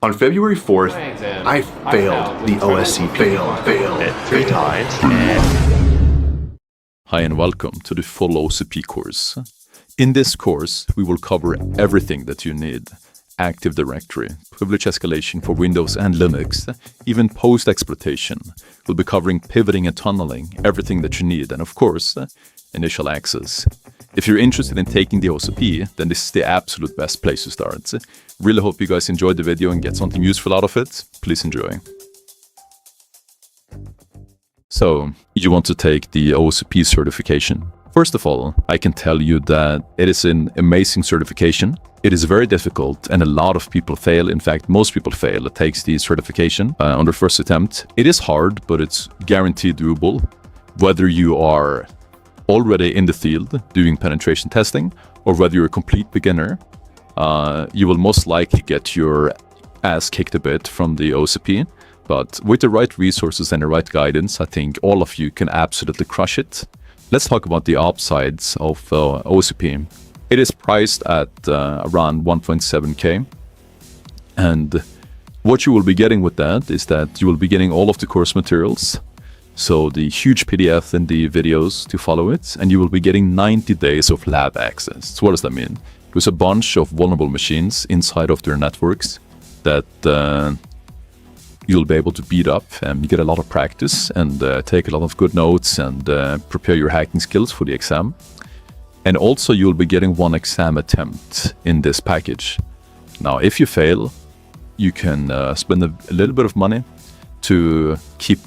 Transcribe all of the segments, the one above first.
On February 4th, I failed the OSCP. Failed 3 times. Hi and welcome to the full OSCP course. In this course, we will cover everything that you need. Active Directory, privilege escalation for Windows and Linux, even post-exploitation. We'll be covering pivoting and tunneling, everything that you need, and of course, initial access. If you're interested in taking the OSCP, then this is the absolute best place to start. Really hope you guys enjoyed the video and get something useful out of it. Please enjoy. So, you want to take the OSCP certification? First of all, I can tell you that it is an amazing certification. It is very difficult and a lot of people fail. In fact, most people fail. It takes the certification on their first attempt. It is hard, but it's guaranteed doable. Whether you are already in the field doing penetration testing or whether you're a complete beginner, you will most likely get your ass kicked a bit from the OSCP. But with the right resources and the right guidance, I think all of you can absolutely crush it. Let's talk about the upsides of OSCP. It is priced at around 1.7k. And what you will be getting with that is that you will be getting all of the course materials. So the huge PDF and the videos to follow it. And you will be getting 90 days of lab access. So what does that mean? There's a bunch of vulnerable machines inside of their networks that you'll be able to beat up and get a lot of practice and take a lot of good notes and prepare your hacking skills for the exam. And also you'll be getting one exam attempt in this package. Now, if you fail, you can spend a little bit of money to keep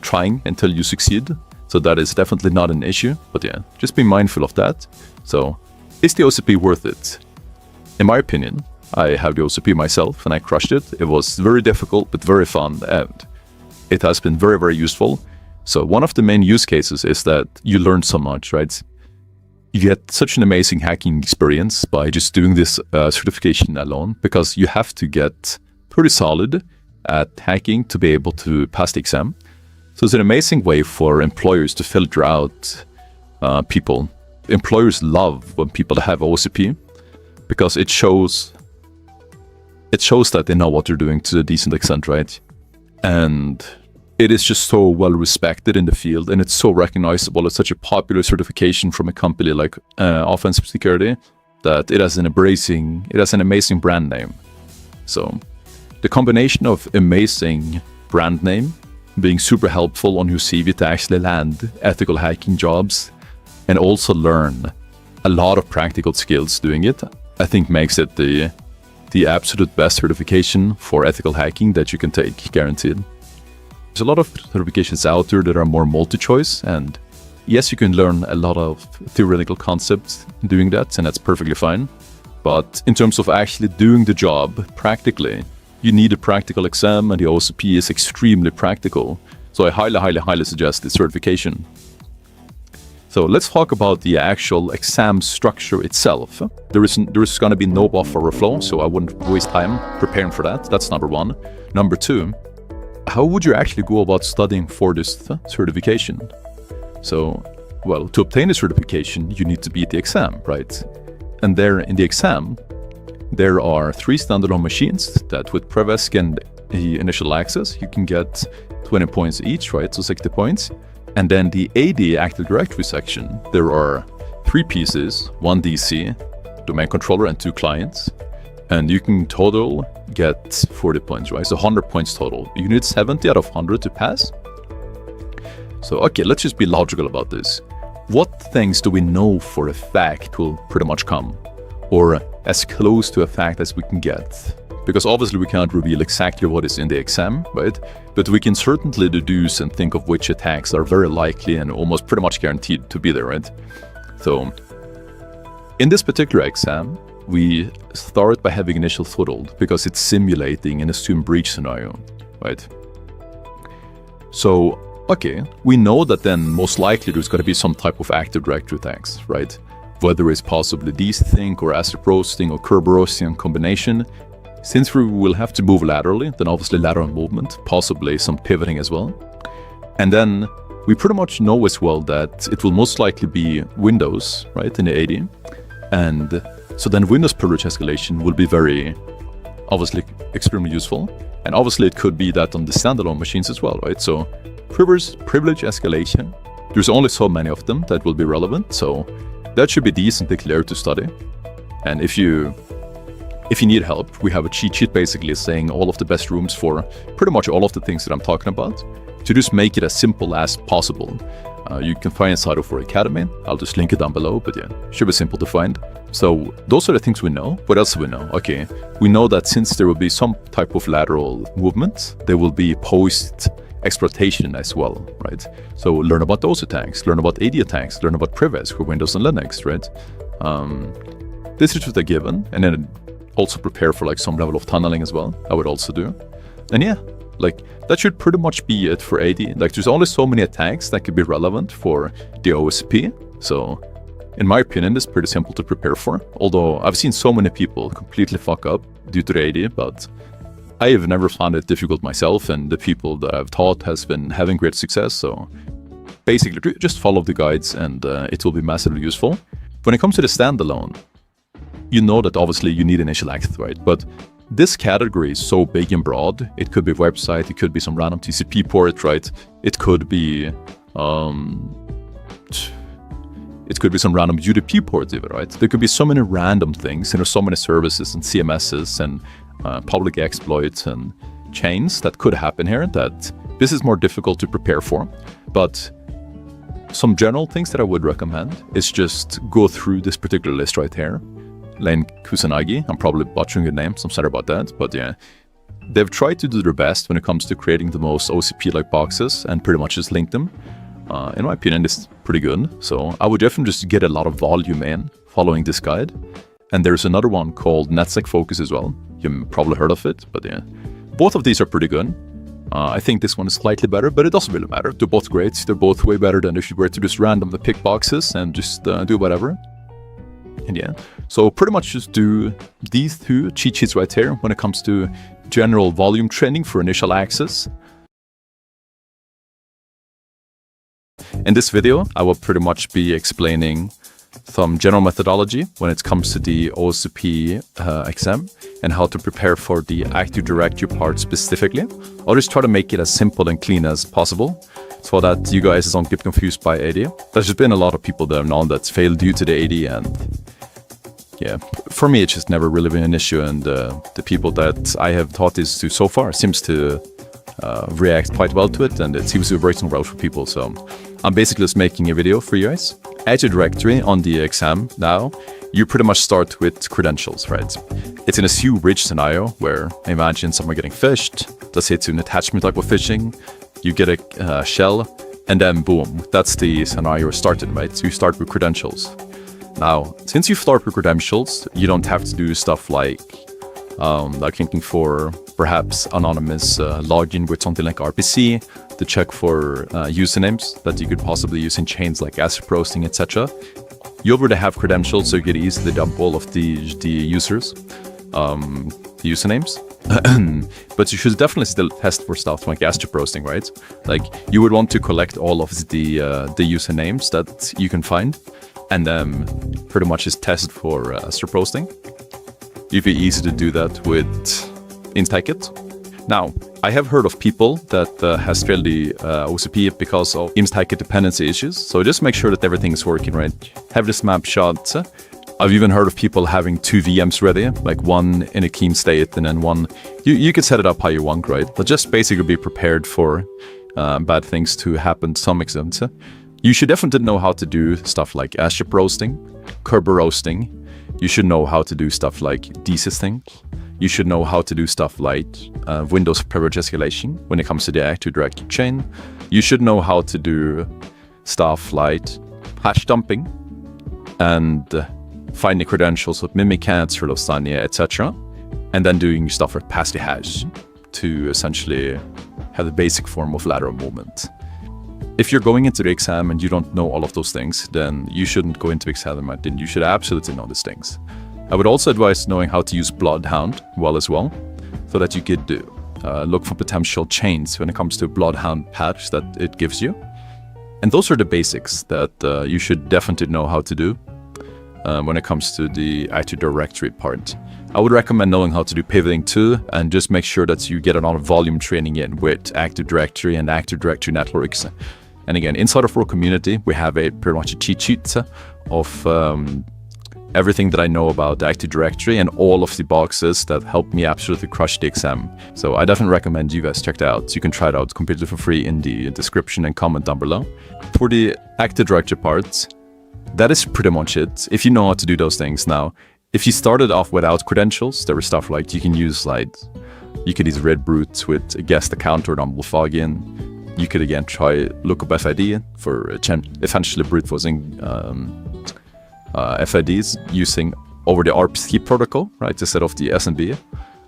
trying until you succeed. So that is definitely not an issue, but yeah, just be mindful of that. So, is the OSCP worth it? In my opinion, I have the OSCP myself and I crushed it. It was very difficult, but very fun, and it has been very, very useful. So one of the main use cases is that you learn so much, right? You get such an amazing hacking experience by just doing this certification alone, because you have to get pretty solid at hacking to be able to pass the exam. So it's an amazing way for employers to filter out people. Employers love when people have OSCP because it shows that they know what they're doing to a decent extent, right? And it is just so well respected in the field, and it's so recognizable. It's such a popular certification from a company like Offensive Security that it has an amazing brand name. So the combination of amazing brand name, being super helpful on your CV to actually land ethical hacking jobs, and also learn a lot of practical skills doing it, I think makes it the absolute best certification for ethical hacking that you can take, guaranteed. There's a lot of certifications out there that are more multi-choice, and yes, you can learn a lot of theoretical concepts doing that, and that's perfectly fine. But in terms of actually doing the job practically, you need a practical exam, and the OSCP is extremely practical. So I highly, highly, highly suggest the certification. So let's talk about the actual exam structure itself. There is going to be no buffer overflow, so I wouldn't waste time preparing for that. That's number one. Number two, how would you actually go about studying for this certification? So, well, to obtain the certification, you need to beat the exam, right? And there in the exam, there are 3 standalone machines that with PrevEsc and the initial access, you can get 20 points each, right? So 60 points. And then the AD Active Directory section, there are 3 pieces, 1 DC, domain controller, and 2 clients. And you can total get 40 points, right? So 100 points total. You need 70 out of 100 to pass. So, okay, let's just be logical about this. What things do we know for a fact will pretty much come? Or as close to a fact as we can get? Because obviously we can't reveal exactly what is in the exam, right? But we can certainly deduce and think of which attacks are very likely and almost pretty much guaranteed to be there, right? So, in this particular exam, we start by having initial foothold because it's simulating an assumed breach scenario, right? So, okay, we know that then most likely there's going to be some type of Active Directory attacks, right? Whether it's possibly desync or ASIC roasting or Kerberossian combination. Since we will have to move laterally, then obviously lateral movement, possibly some pivoting as well. And then we pretty much know as well that it will most likely be Windows, right, in the AD. And so then Windows privilege escalation will be very obviously extremely useful. And obviously it could be that on the standalone machines as well, right? So privilege escalation, there's only so many of them that will be relevant. So that should be decently clear to study. And if you need help, we have a cheat sheet basically saying all of the best rooms for pretty much all of the things that I'm talking about, to just make it as simple as possible. You can find inside of our academy. I'll just link it down below, but yeah, should be simple to find. So those are the things we know. What else do we know? Okay, we know that since there will be some type of lateral movement, there will be post exploitation as well, right? So learn about those attacks, learn about AD attacks, learn about priv for Windows and Linux, right? This is just a given, and then also prepare for like some level of tunneling as well. I would also do, and yeah, like that should pretty much be it for AD. Like there's only so many attacks that could be relevant for the OSCP. So in my opinion, it's pretty simple to prepare for. Although I've seen so many people completely fuck up due to the AD, but I have never found it difficult myself, and the people that I've taught has been having great success. So basically just follow the guides and it will be massively useful. When it comes to the standalone, you know that obviously you need initial access, right? But this category is so big and broad. It could be website, it could be some random TCP port, right? It could be some random UDP port even, right? There could be so many random things, so many services and CMSs and public exploits and chains that could happen here, that this is more difficult to prepare for. But some general things that I would recommend is just go through this particular list right here. Lane Kusanagi, I'm probably butchering your name, so I'm sorry about that, but yeah, they've tried to do their best when it comes to creating the most OCP-like boxes and pretty much just link them. In my opinion, it's pretty good, so I would definitely just get a lot of volume in following this guide. And there's another one called NetSec Focus as well. You've probably heard of it, but yeah, both of these are pretty good. I think this one is slightly better, but it doesn't really matter. They're both great. They're both way better than if you were to just randomly pick boxes and just do whatever. And yeah, so pretty much just do these two cheat sheets right here when it comes to general volume training for initial access. In this video, I will pretty much be explaining some general methodology when it comes to the OSCP exam and how to prepare for the Active Directory part specifically. I'll just try to make it as simple and clean as possible so that you guys don't get confused by AD. There's just been a lot of people that I've known that's failed due to the AD, and yeah, for me it's just never really been an issue, and the people that I have taught this to so far seems to react quite well to it, and it seems to be working well for people. So I'm basically just making a video for you guys. Active Directory on the exam now, you pretty much start with credentials, right? It's in a SU-rich scenario where imagine someone getting phished, let's say it's an attachment type of phishing, you get a shell, and then boom, that's the scenario you're starting, right? So you start with credentials. Now, since you start with credentials, you don't have to do stuff like looking for perhaps anonymous login with something like RPC to check for usernames that you could possibly use in chains like ASP roasting, etc. You already have credentials, so you can easily dump all of the users, the usernames. But you should definitely still test for stuff like ASP roasting, right? Like you would want to collect all of the usernames that you can find, and then pretty much just test for ASP roasting. It'd be easy to do that with Instackit. Now, I have heard of people that has failed the OCP because of Instackit dependency issues. So just make sure that everything is working right. Have the snapshot. I've even heard of people having two VMs ready, like one in a clean state and then one. You could set it up how you want, right? But just basically be prepared for bad things to happen to some extent. You should definitely know how to do stuff like ASP roasting, Kerber roasting. You should know how to do stuff like desysting. You should know how to do stuff like Windows privilege escalation when it comes to the Active Directory chain. You should know how to do stuff like hash dumping and finding credentials with Mimikatz, Lasagna, etc. And then doing stuff with pass the hash to essentially have the basic form of lateral movement. If you're going into the exam and you don't know all of those things, then you shouldn't go into exam in my opinion. You should absolutely know these things. I would also advise knowing how to use Bloodhound well as well, so that you could look for potential chains when it comes to Bloodhound patch that it gives you. And those are the basics that you should definitely know how to do. when it comes to the Active Directory part. I would recommend knowing how to do pivoting too, and just make sure that you get a lot of volume training in with Active Directory and Active Directory networks. And again, inside of our community, we have pretty much a cheat sheet of everything that I know about the Active Directory and all of the boxes that helped me absolutely crush the exam. So I definitely recommend you guys check it out. You can try it out completely for free in the description and comment down below. For the Active Directory parts, that is pretty much it. If you know how to do those things now, if you started off without credentials, there was stuff like you can use read brute with a guest account or normal login. You could again try lookup FID for essentially brute forcing FIDs using over the RPC protocol, right, instead of the SMB.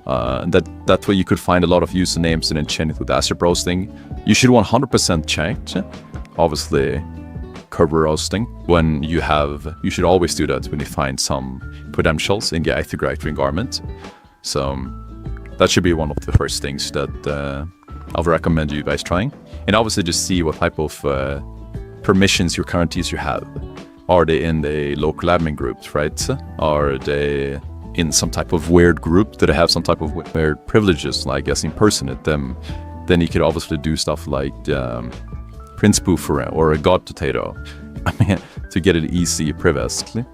That way you could find a lot of usernames and then chain it with ASIC roasting. You should 100% check, obviously, Kerber roasting when you should always do that when you find some credentials in the Active Directory environment. So that should be one of the first things that I would recommend you guys trying. And obviously just see what type of permissions your current user have. Are they in the local admin groups, right? Are they in some type of weird group? Do they have some type of weird privileges, like guess impersonate them? Then you could obviously do stuff like Prince Spoofer or a God Potato, I mean, to get it easy priv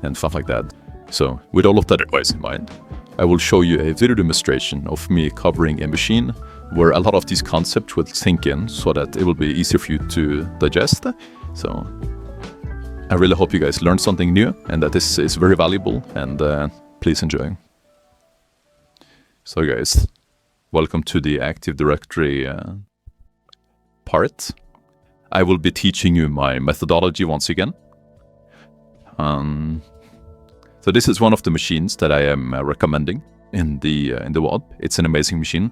and stuff like that. So with all of that advice in mind, I will show you a video demonstration of me covering a machine where a lot of these concepts will sink in so that it will be easier for you to digest. So I really hope you guys learned something new and that this is very valuable, and please enjoy. So guys, welcome to the Active Directory part. I will be teaching you my methodology once again. So this is one of the machines that I am recommending in the WOD. It's an amazing machine.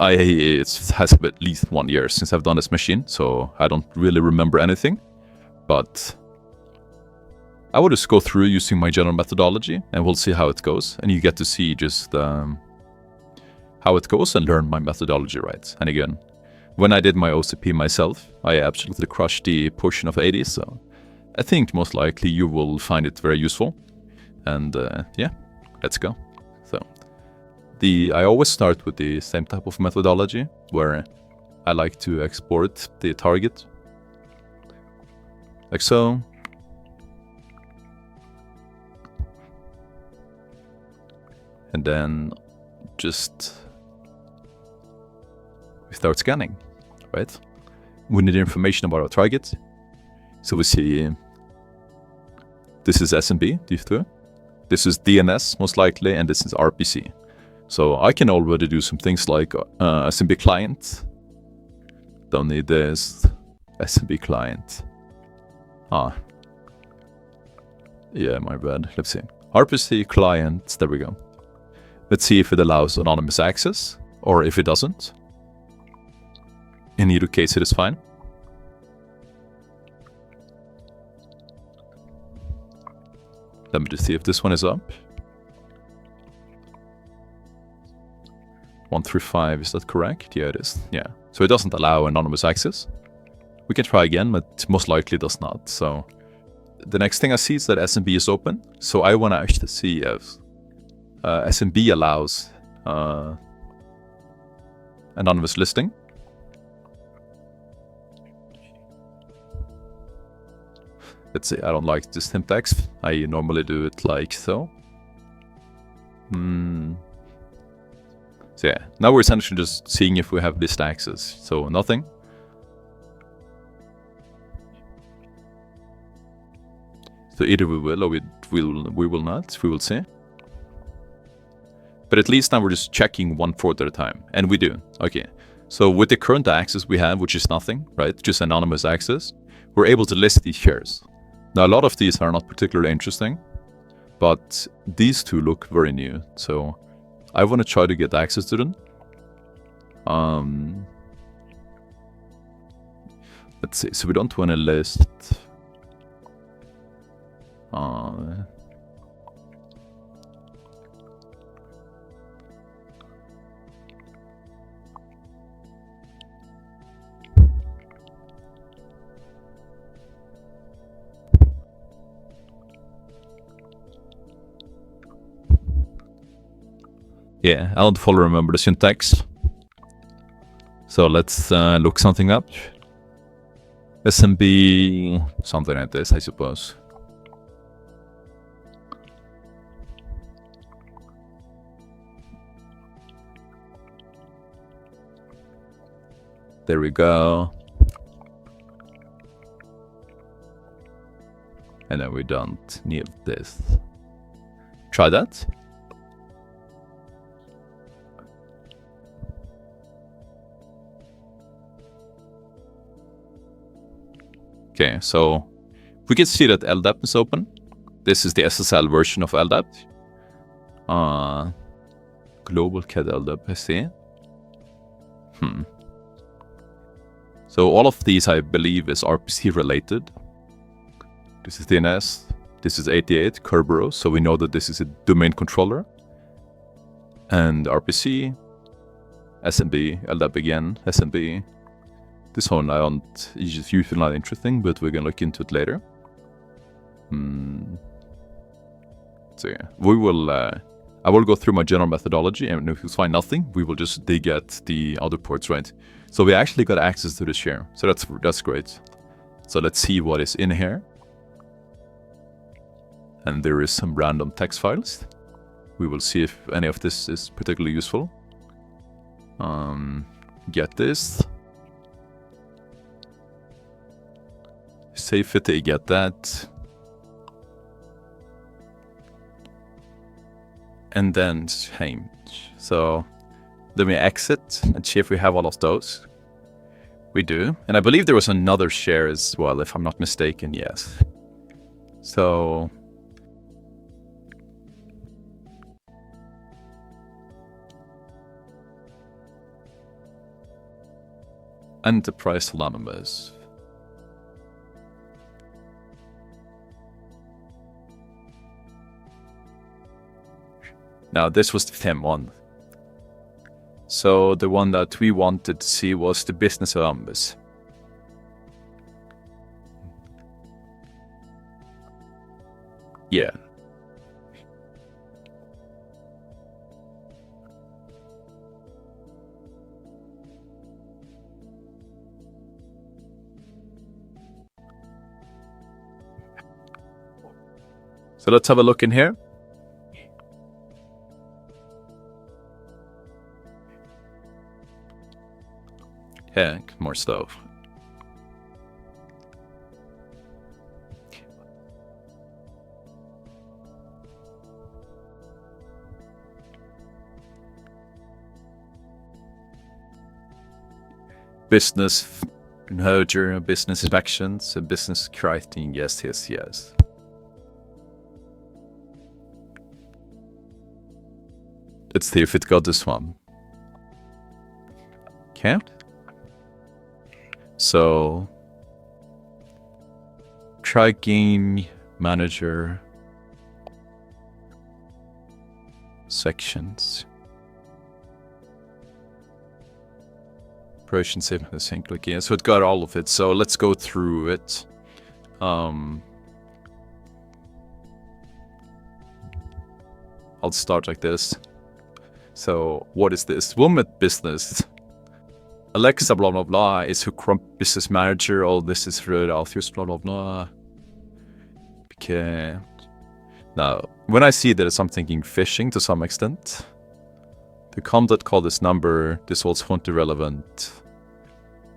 It has been at least 1 year since I've done this machine, so I don't really remember anything. But I will just go through using my general methodology and we'll see how it goes. And you get to see just how it goes and learn my methodology, right? And again, when I did my OSCP myself, I absolutely crushed the portion of 80, so I think most likely you will find it very useful. And yeah, let's go. So I always start with the same type of methodology where I like to export the target like so. And then just we start scanning, right? We need information about our target. So we see this is SMB, these two. This is DNS most likely, and this is RPC. So I can already do some things like SMB client. Don't need this. SMB client. Yeah, my bad. Let's see. RPC client, there we go. Let's see if it allows anonymous access or if it doesn't. In either case, it is fine. Let me just see if this one is up. 135, is that correct? Yeah, it is. Yeah. So it doesn't allow anonymous access. We can try again, but most likely it does not. So the next thing I see is that SMB is open. So I want to actually see if SMB allows anonymous listing. Let's see, I don't like this syntax. I normally do it like so. So yeah, now we're essentially just seeing if we have list access. So nothing. So either we will or we will not. We will see. But at least now we're just checking one port at a time. And we do. Okay. So with the current access we have, which is nothing, right? Just anonymous access, we're able to list these shares. Now a lot of these are not particularly interesting, but these two look very new. So I want to try to get access to them. Let's see. So we don't want to list. Yeah, I don't fully remember the syntax. So let's look something up. SMB, something like this, I suppose. There we go. And then we don't need this. Try that. Okay, so we can see that LDAP is open. This is the SSL version of LDAP. Global CAD LDAP, I see. So all of these, I believe, is RPC related. This is DNS. This is 88, Kerberos, so we know that this is a domain controller. And RPC, SMB, LDAP again, SMB. This one is just usually not interesting, but we're gonna look into it later. So yeah, we will. I will go through my general methodology, and if we find nothing, we will just dig at the other ports, right? So we actually got access to the share, so that's great. So let's see what is in here. And there is some random text files. We will see if any of this is particularly useful. Get this. Safety, get that. And then change. So let me exit and see if we have all of those. We do. And I believe there was another share as well, if I'm not mistaken, yes. So Enterprise Anonymous. Now this was the TEM one. So the one that we wanted to see was the Business Anonymous. Yeah. So let's have a look in here. Heck, more stuff. Business merger, business inspections, business criteria. Yes, yes, yes. Let's see if it got this one. Can't. So try game manager sections. Operation save the sync click. Yeah, so it got all of it. So let's go through it. I'll start like this. So what is this? Woman business. Alexa blah blah blah is who business manager. All this is Röd Althus blah blah blah. Okay. Now, when I see this, I'm thinking phishing to some extent. The contact call this number. This was font irrelevant.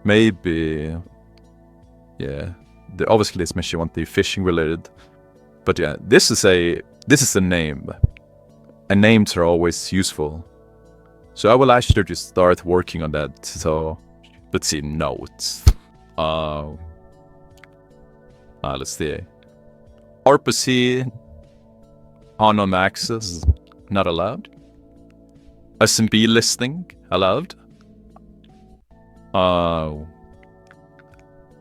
Maybe. Yeah. Obviously, this mission want the phishing related. But yeah, this is a name. And names are always useful. So I will actually just start working on that. So let's see, notes. Let's see. RPC, unknown access, not allowed. SMB listing, allowed.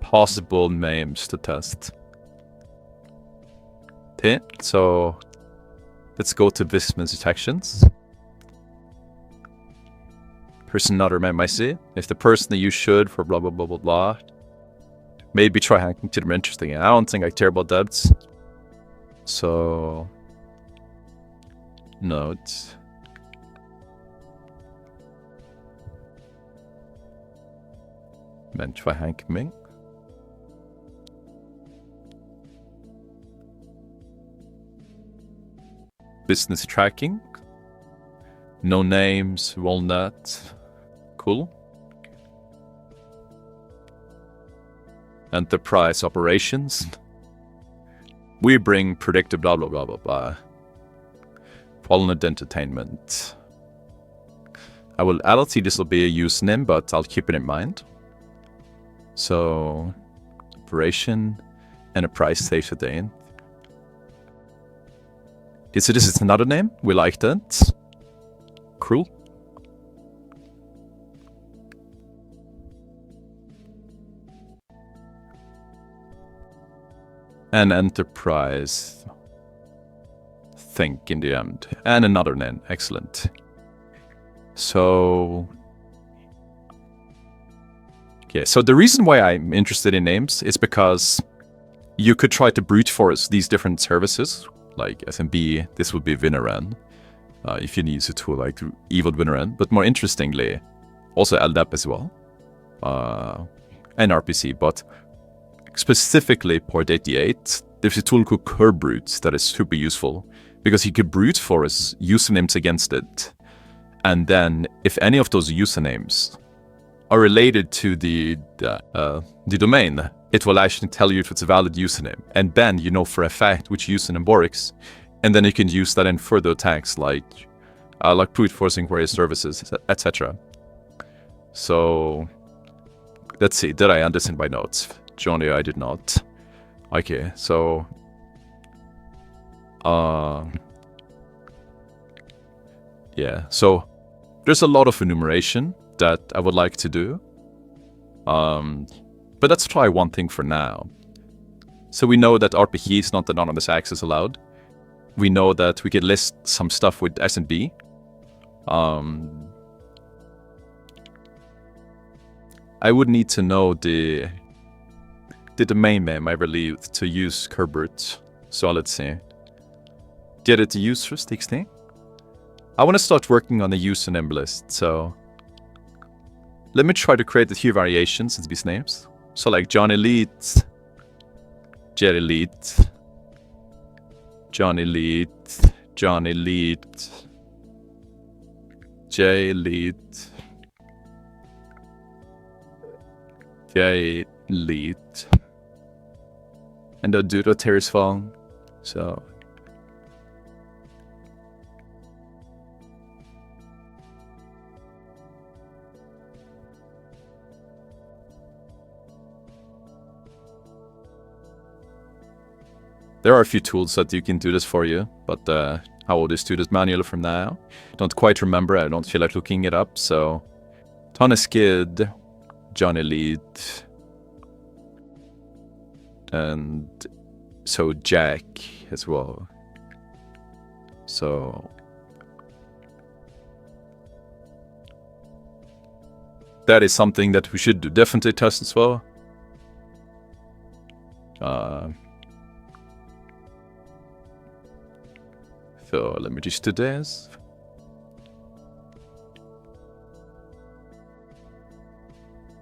Possible names to test. Okay, so let's go to business detections. Person not remember, I see. If the person that you should for blah blah blah blah blah. Maybe try hacking to them interesting. I don't think I care about debts. So notes. Menschverhankming. Business tracking. No names, walnut. Cool. Enterprise operations. We bring predictive blah blah blah blah blah. Walnut entertainment. I'll see this will be a username, but I'll keep it in mind. So operation enterprise safe today. So this is another name. We like that. Cool. An enterprise. Think in the end. And another name. Excellent. So okay, so the reason why I'm interested in names is because you could try to brute force these different services, like SMB, this would be Vinaran, if you need a tool like Evil Vinaran, but more interestingly, also LDAP as well, and RPC, but specifically port 88, there's a tool called Curbrute that is super useful, because you could brute force usernames against it, and then if any of those usernames are related to the domain, it will actually tell you if it's a valid username. And then you know for a fact which username works. And then you can use that in further attacks like brute forcing various services, etc. So let's see, did I understand my notes? Johnny, I did not. Okay, so yeah, so there's a lot of enumeration that I would like to do. But let's try one thing for now. So we know that RPE is not anonymous access allowed. We know that we could list some stuff with SNB. I would need to know the domain name I believe to use Curbrute. So let's see. Get it to users, TXT. I want to start working on a username list, so let me try to create a few variations in these names. So like John Elite, Jerry Elite, John Elite, John Elite, J Elite, J Elite, and I'll do the Terrace Fong. So there are a few tools that you can do this for you, but I will just do this manually from now. Don't quite remember, I don't feel like looking it up, so Tony Skid, John Elite, and so Jack as well. So that is something that we should definitely test as well. So let me just do this.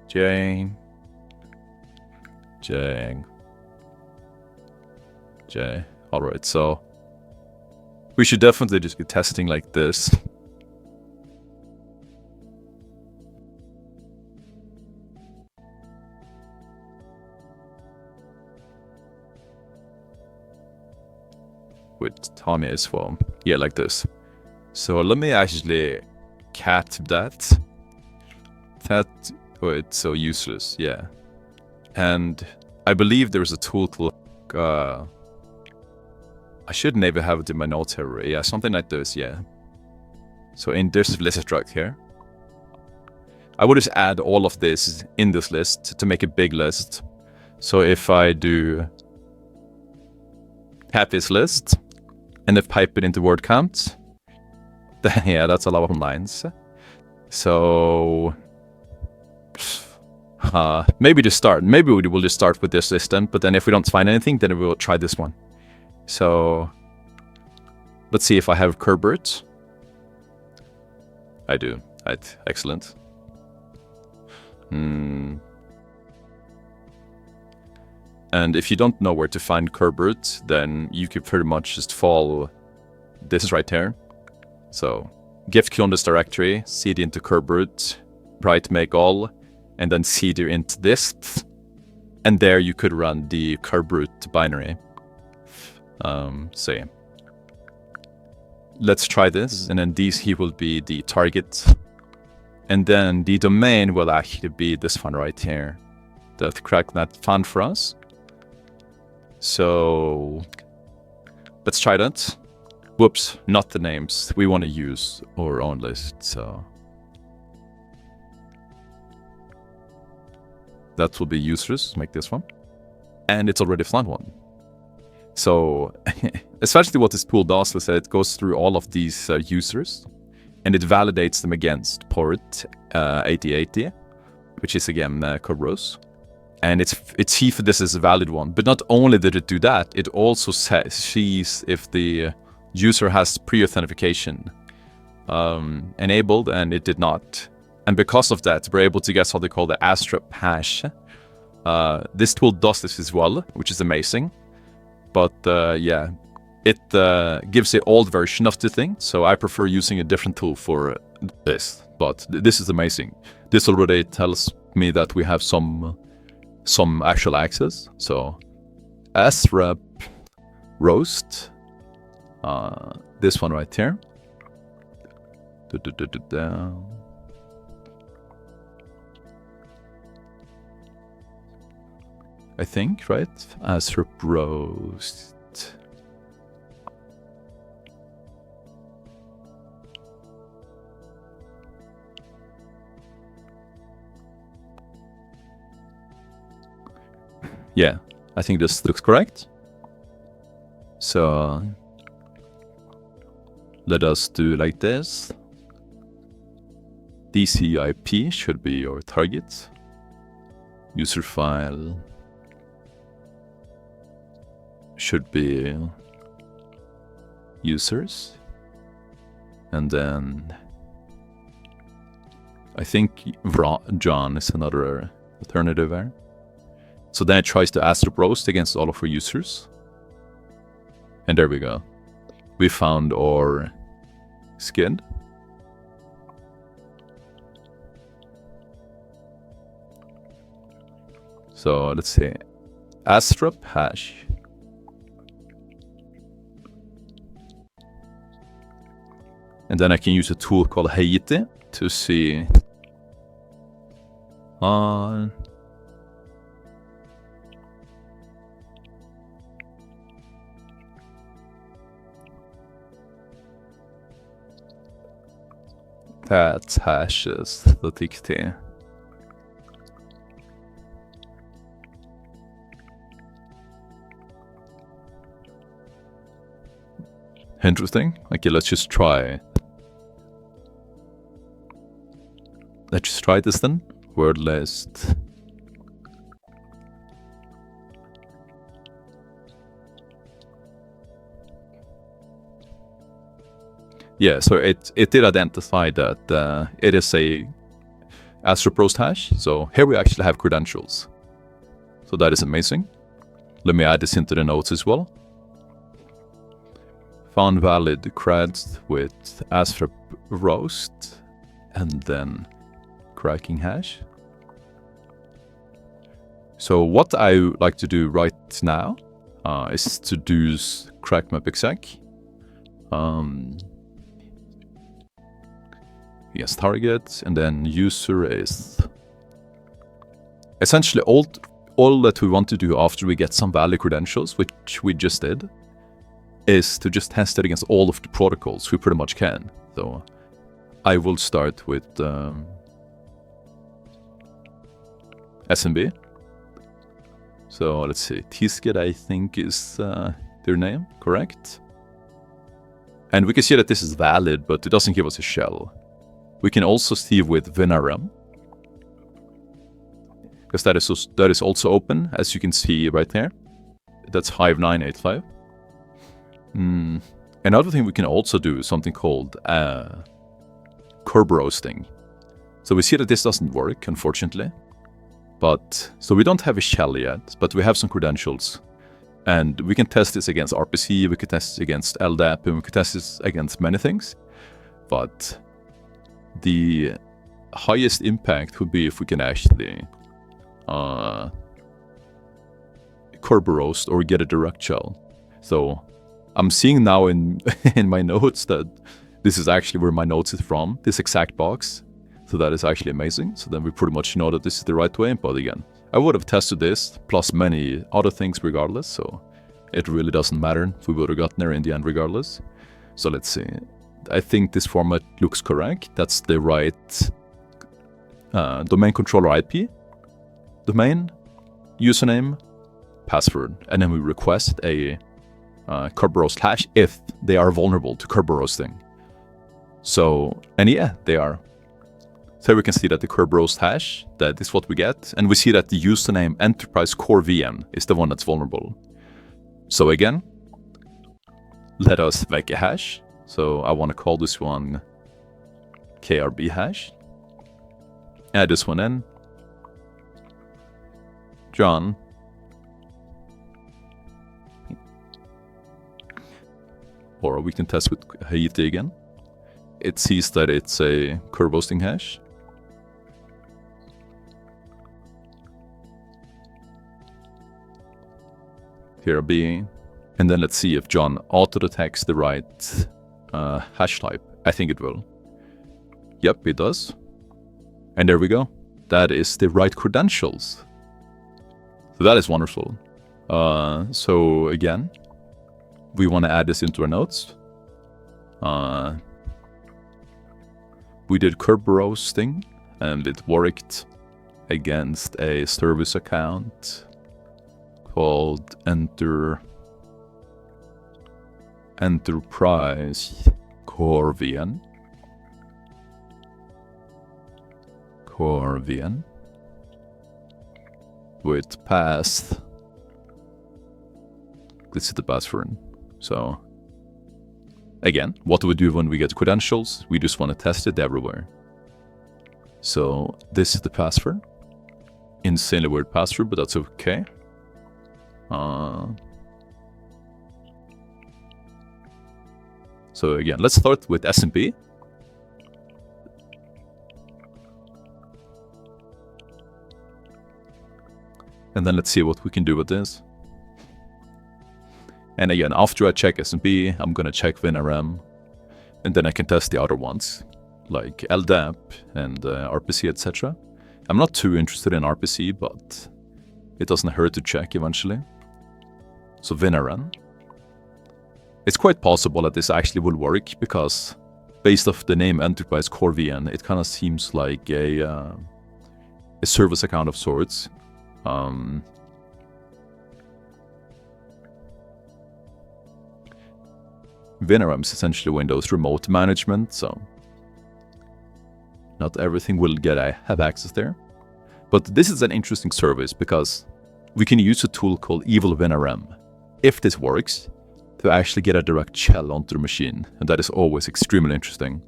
Jane. Alright, so we should definitely just be testing like this. With Tommy as well. Yeah, like this. So let me actually cat that. Oh, it's so useless, yeah. And I believe there's a tool called I should maybe have it in my notes here. Yeah, something like this, yeah. So in this list struct here, I would just add all of this in this list to make a big list. So if I do happiest list, and if pipe it into word count, then yeah, that's a lot of lines. So maybe just start. Maybe we will just start with this list then, but then if we don't find anything, then we will try this one. So let's see if I have Curbrute. I do. Right. Excellent. And if you don't know where to find curb root, then you could pretty much just follow this right here. So git clone this directory, cd into curb root, right make all, and then cd into this. And there you could run the curb root binary. So yeah. Let's try this, and then DC will be the target. And then the domain will actually be this one right here. That CrackNet found for us. So let's try that. Whoops, not the names. We want to use our own list, so that will be users, make this one. And it's already found one. So essentially what this tool does is that it goes through all of these users and it validates them against port 8080, which is again Kerberos. And it sees if this is a valid one. But not only did it do that, it also sees if the user has pre-authentication enabled, and it did not. And because of that, we're able to get what they call the ASTRAP hash. This tool does this as well, which is amazing. But yeah, it gives the old version of the thing, so I prefer using a different tool for this. But this is amazing. This already tells me that we have some actual access. So srep roast, this one right here. I think, right? Srep roast. Yeah, I think this looks correct. So let us do like this. DCIP should be your target. User file should be users. And then I think John is another alternative there. So then it tries to ASTRAP roast against all of our users. And there we go. We found our skin. So let's see. ASTRAP hash. And then I can use a tool called Haiti to see that hashes.txt. Interesting. Okay, let's just try. Let's just try this then. Word list. Yeah, so it did identify that it is a ASTRAP roast hash. So here we actually have credentials. So that is amazing. Let me add this into the notes as well. Found valid creds with ASTRAP roast and then cracking hash. So what I like to do right now is to do crack map exec. Yes, target, and then user is essentially all that we want to do after we get some valid credentials, which we just did, is to just test it against all of the protocols we pretty much can. So I will start with SMB. So let's see, Tisket I think is their name, correct? And we can see that this is valid, but it doesn't give us a shell. We can also see with Venaram, because that is also open, as you can see right there. That's Hive 985. Another thing we can also do is something called curb roasting. So we see that this doesn't work, unfortunately. But so we don't have a shell yet, but we have some credentials. And we can test this against RPC, we can test this against LDAP, and we can test this against many things. But the highest impact would be if we can actually curb roast or get a direct shell. So I'm seeing now in my notes that this is actually where my notes is from, this exact box. So that is actually amazing. So then we pretty much know that this is the right way. But again, I would have tested this plus many other things regardless. So it really doesn't matter if we would have gotten there in the end regardless. So let's see. I think this format looks correct. That's the right domain controller IP, domain, username, password. And then we request a curb roast hash if they are vulnerable to curb roasting. So, and yeah, they are. So we can see that the curb roast hash, that is what we get. And we see that the username enterprise core VM is the one that's vulnerable. So again, let us make a hash. So I want to call this one KRB hash. Add this one in. John. Or we can test with Haiti again. It sees that it's a curb roasting hash. KRB. And then let's see if John auto-detects the right hash type. I think it will. Yep, it does. And there we go. That is the right credentials. So that is wonderful. So again, we want to add this into our notes. We did curb roasting, and it worked against a service account called Enterprise Core VM. With path. This is the password. So again, what do we do when we get credentials? We just want to test it everywhere. So this is the password. Insanely weird password, but that's okay. So again, let's start with SMP. And then let's see what we can do with this. And again, after I check SMP, I'm gonna check WinRM, and then I can test the other ones, like LDAP and RPC, etc. I'm not too interested in RPC, but it doesn't hurt to check eventually. So WinRM. It's quite possible that this actually will work, because based off the name Enterprise Core VM, it kind of seems like a service account of sorts. WinRM is essentially Windows remote management, so not everything will have access there. But this is an interesting service because we can use a tool called Evil WinRM, if this works, to actually get a direct shell onto the machine, and that is always extremely interesting.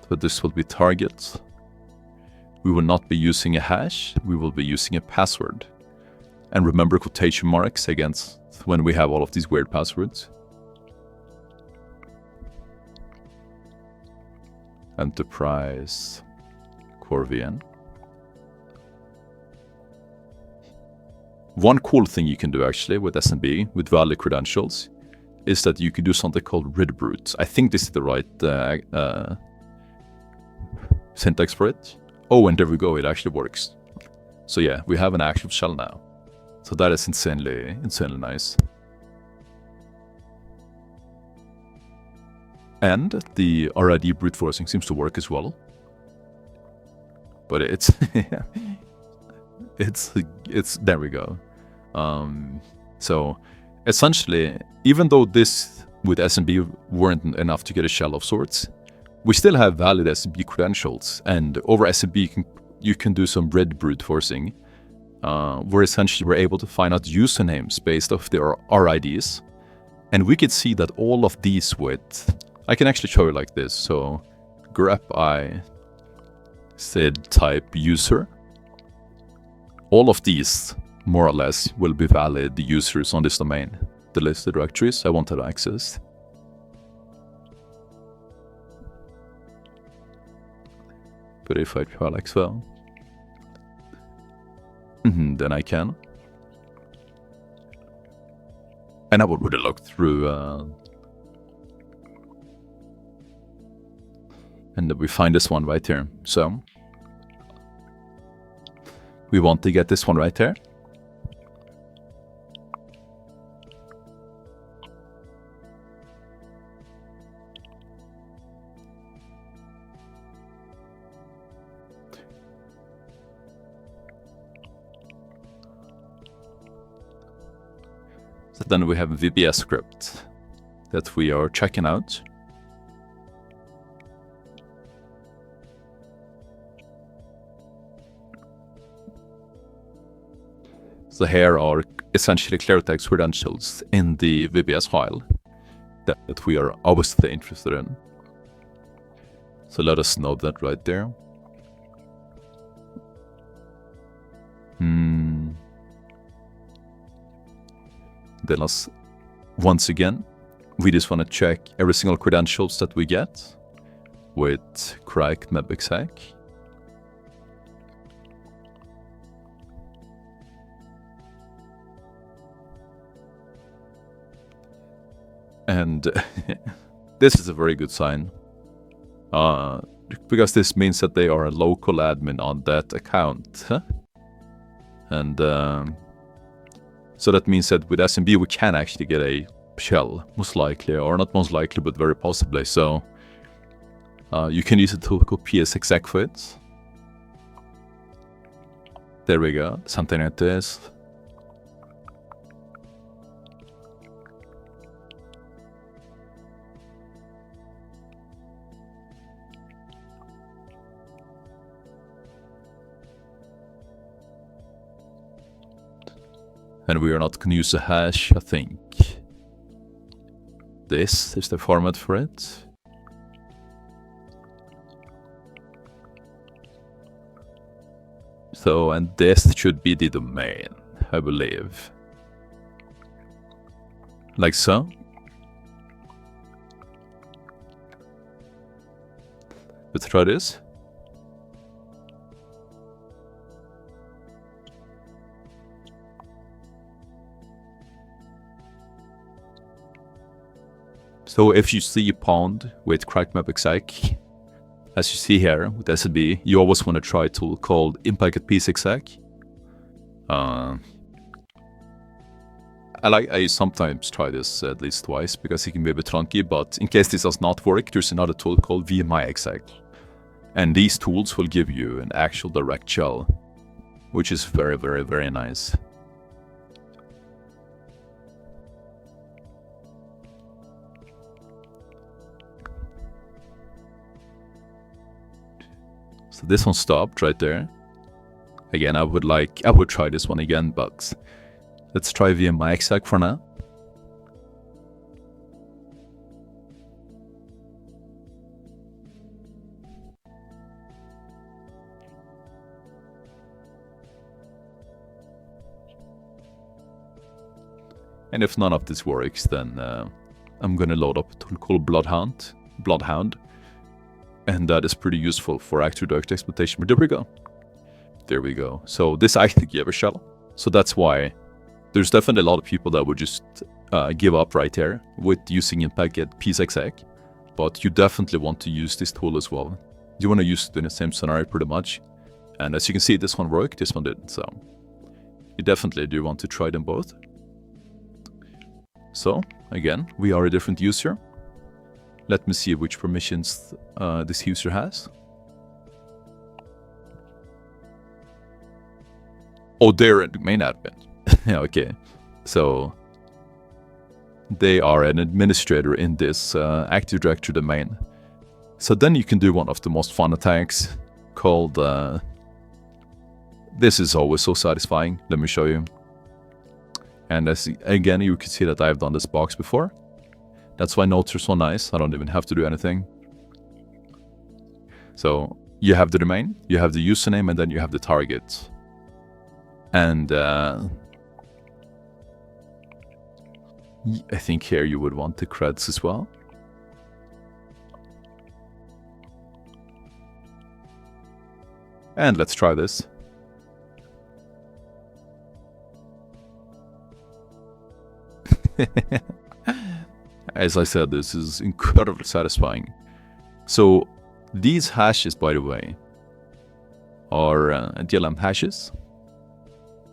So this will be target. We will not be using a hash, we will be using a password. And remember quotation marks against when we have all of these weird passwords. Enterprise Core VM. One cool thing you can do actually with SMB, with valid credentials, is that you can do something called read brute. I think this is the right syntax for it. Oh, and there we go, it actually works. So yeah, we have an actual shell now. So that is insanely nice. And the RID brute forcing seems to work as well. But it's it's there we go. So essentially, even though this with SMB weren't enough to get a shell of sorts, we still have valid SMB credentials, and over SMB you can do some read brute forcing, where essentially we're able to find out usernames based off their RIDs, And we could see that all of these with, I can actually show you like this. So grep I sid type user, all of these more or less will be valid users on this domain. The list of directories I wanted to access. But if I try like so, then I can. And I would really look through, and then we find this one right here. So we want to get this one right here. So then we have a VBS script that we are checking out. So here are essentially clear text credentials in the VBS file that we are obviously interested in. So let us know that right there. Then once again, we just want to check every single credentials that we get with correct mapexec. And this is a very good sign, because this means that they are a local admin on that account. And so that means that with SMB we can actually get a shell, most likely, or not most likely, but very possibly. So you can use a tool called PSExec for it. There we go, something like this. And we are not going to use a hash, I think. This is the format for it. So, and this should be the domain, I believe. Like so. Let's try this. So if you see a pond with cracked mapexec, as you see here with SLB, you always want to try a tool called impact PSExec. I sometimes try this at least twice because it can be a bit clunky, but in case this does not work, there's another tool called VMIexec. And these tools will give you an actual direct shell, which is very, very, very nice. So this one stopped right there. Again, I would try this one again, but let's try VMIexec for now. And if none of this works, then I'm gonna load up a tool called Bloodhound. And that is pretty useful for active directory exploitation. But there we go. There we go. So this actually gave a shell. So that's why there's definitely a lot of people that would just give up right here with using impact at PSExec. But you definitely want to use this tool as well. You want to use it in the same scenario pretty much. And as you can see, this one worked, this one didn't. So you definitely do want to try them both. So again, we are a different user. Let me see which permissions this user has. Oh, they're the main admin. Okay, so they are an administrator in this Active Directory domain. So then you can do one of the most fun attacks called... this is always so satisfying. Let me show you. And as again, you can see that I've done this box before. That's why notes are so nice. I don't even have to do anything. So you have the domain, you have the username, and then you have the target. And I think here you would want the creds as well. And let's try this. As I said, this is incredibly satisfying. So these hashes, by the way, are DLM hashes.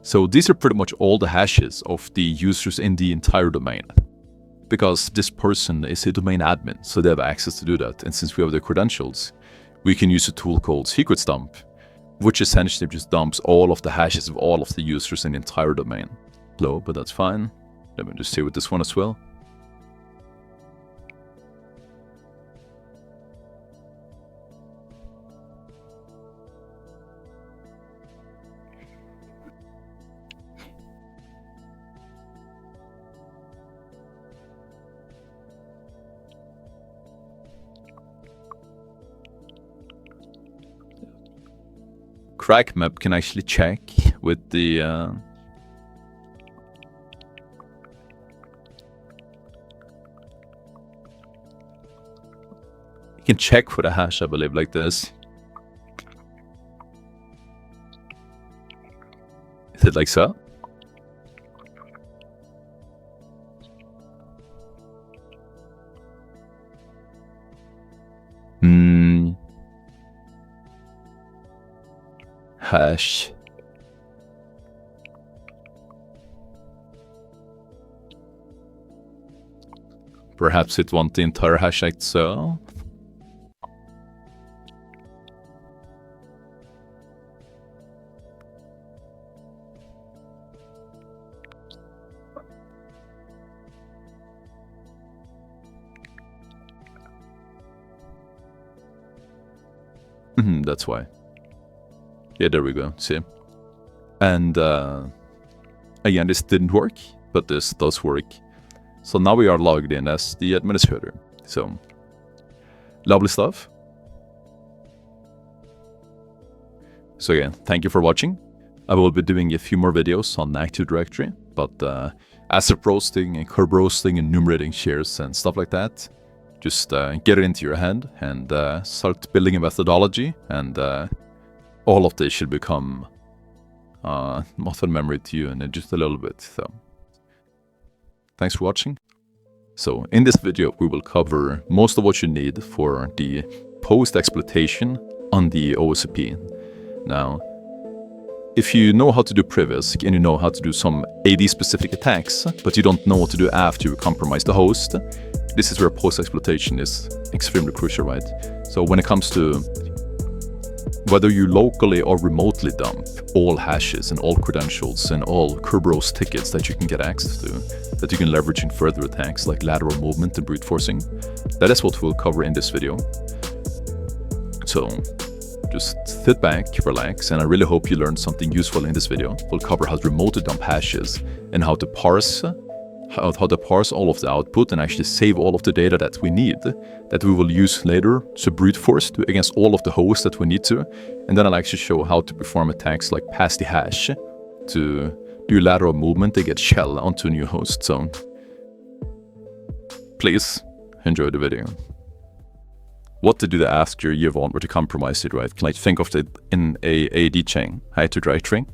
So these are pretty much all the hashes of the users in the entire domain. Because this person is a domain admin, so they have access to do that. And since we have the credentials, we can use a tool called secrets dump, which essentially just dumps all of the hashes of all of the users in the entire domain. Slow, but that's fine. Let me just see with this one as well. Crack map can actually check with the you can check for the hash, I believe, like this. Is it like so? Hash. Perhaps it wants the entire hash like so. That's why. Yeah, there we go, see? And again, this didn't work, but this does work. So now we are logged in as the administrator. So, lovely stuff. So again, thank you for watching. I will be doing a few more videos on Active Directory, but asset roasting and curve roasting and enumerating shares and stuff like that, just get it into your head and start building a methodology, and all of this should become muscle memory to you in just a little bit. So thanks for watching. So in this video we will cover most of what you need for the post exploitation on the OSCP. Now, if you know how to do priv and you know how to do some AD specific attacks, but you don't know what to do after you compromise the host, this is where post exploitation is extremely crucial, right? So when it comes to whether you locally or remotely dump all hashes and all credentials and all Kerberos tickets that you can get access to, that you can leverage in further attacks like lateral movement and brute forcing, that is what we'll cover in this video. So just sit back, relax, and I really hope you learned something useful in this video. We'll cover how to remotely dump hashes and how to parse all of the output and actually save all of the data that we need, that we will use later to brute force against all of the hosts that we need to. And then I'll actually show how to perform attacks like pass the hash to do lateral movement and get shell onto a new host. So please enjoy the video. What to do after you've already compromised it, right? Like think of it in a AD chain, Active Directory.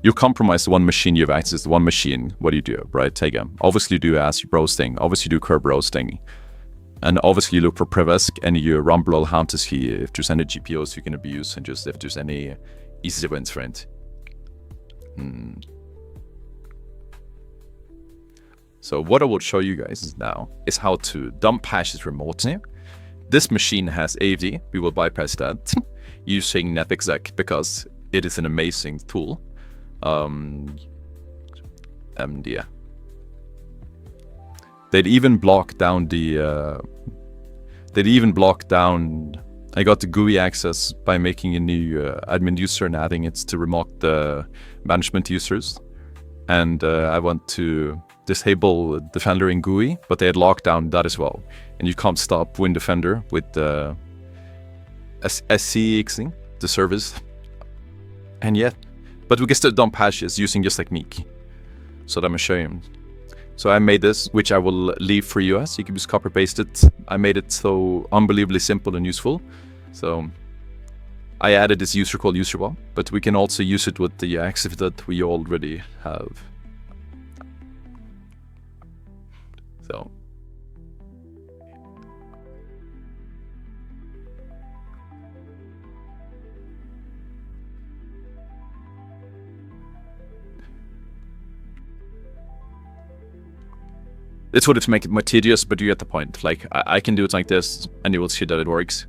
You compromise the one machine, you have access to one machine. What do, right? Take them. Obviously, you do ASCII roasting. Obviously, you do curve roasting. And obviously, you look for priv and you rumble all hunters here if there's any GPOs you can abuse and just if there's any easy events, right? So what I will show you guys now is how to dump hashes remotely. This machine has AVD. We will bypass that using netexec because it is an amazing tool. Yeah. They'd even block down the I got the GUI access by making a new admin user and adding it to remote management users. And I want to disable Defender in GUI, but they had locked down that as well. And you can't stop WinDefender with the SCXing, the service. And yet, but we can still dump hashes using just like Meek. So I'm gonna show you. So I made this, which I will leave for you as. You can just copy paste it. I made it so unbelievably simple and useful. So I added this user called userwall, but we can also use it with the exif that we already have. So it's what to make it more tedious, but you get the point. Like I can do it like this, and you will see that it works.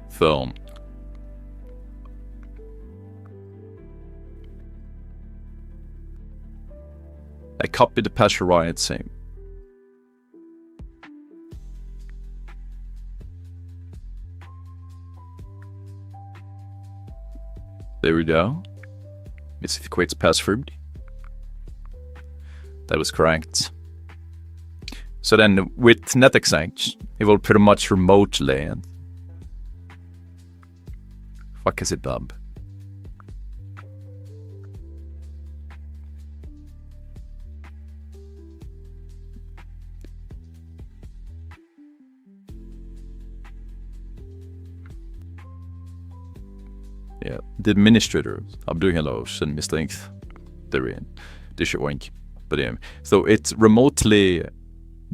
So I copied the password right, same. There we go. It's if it creates password. That was correct. So then with netexec, it will pretty much remotely. Fuck is it, Bob? Yeah, the administrator of doing hello and mistakes. They're in. They should wink. But yeah, so it remotely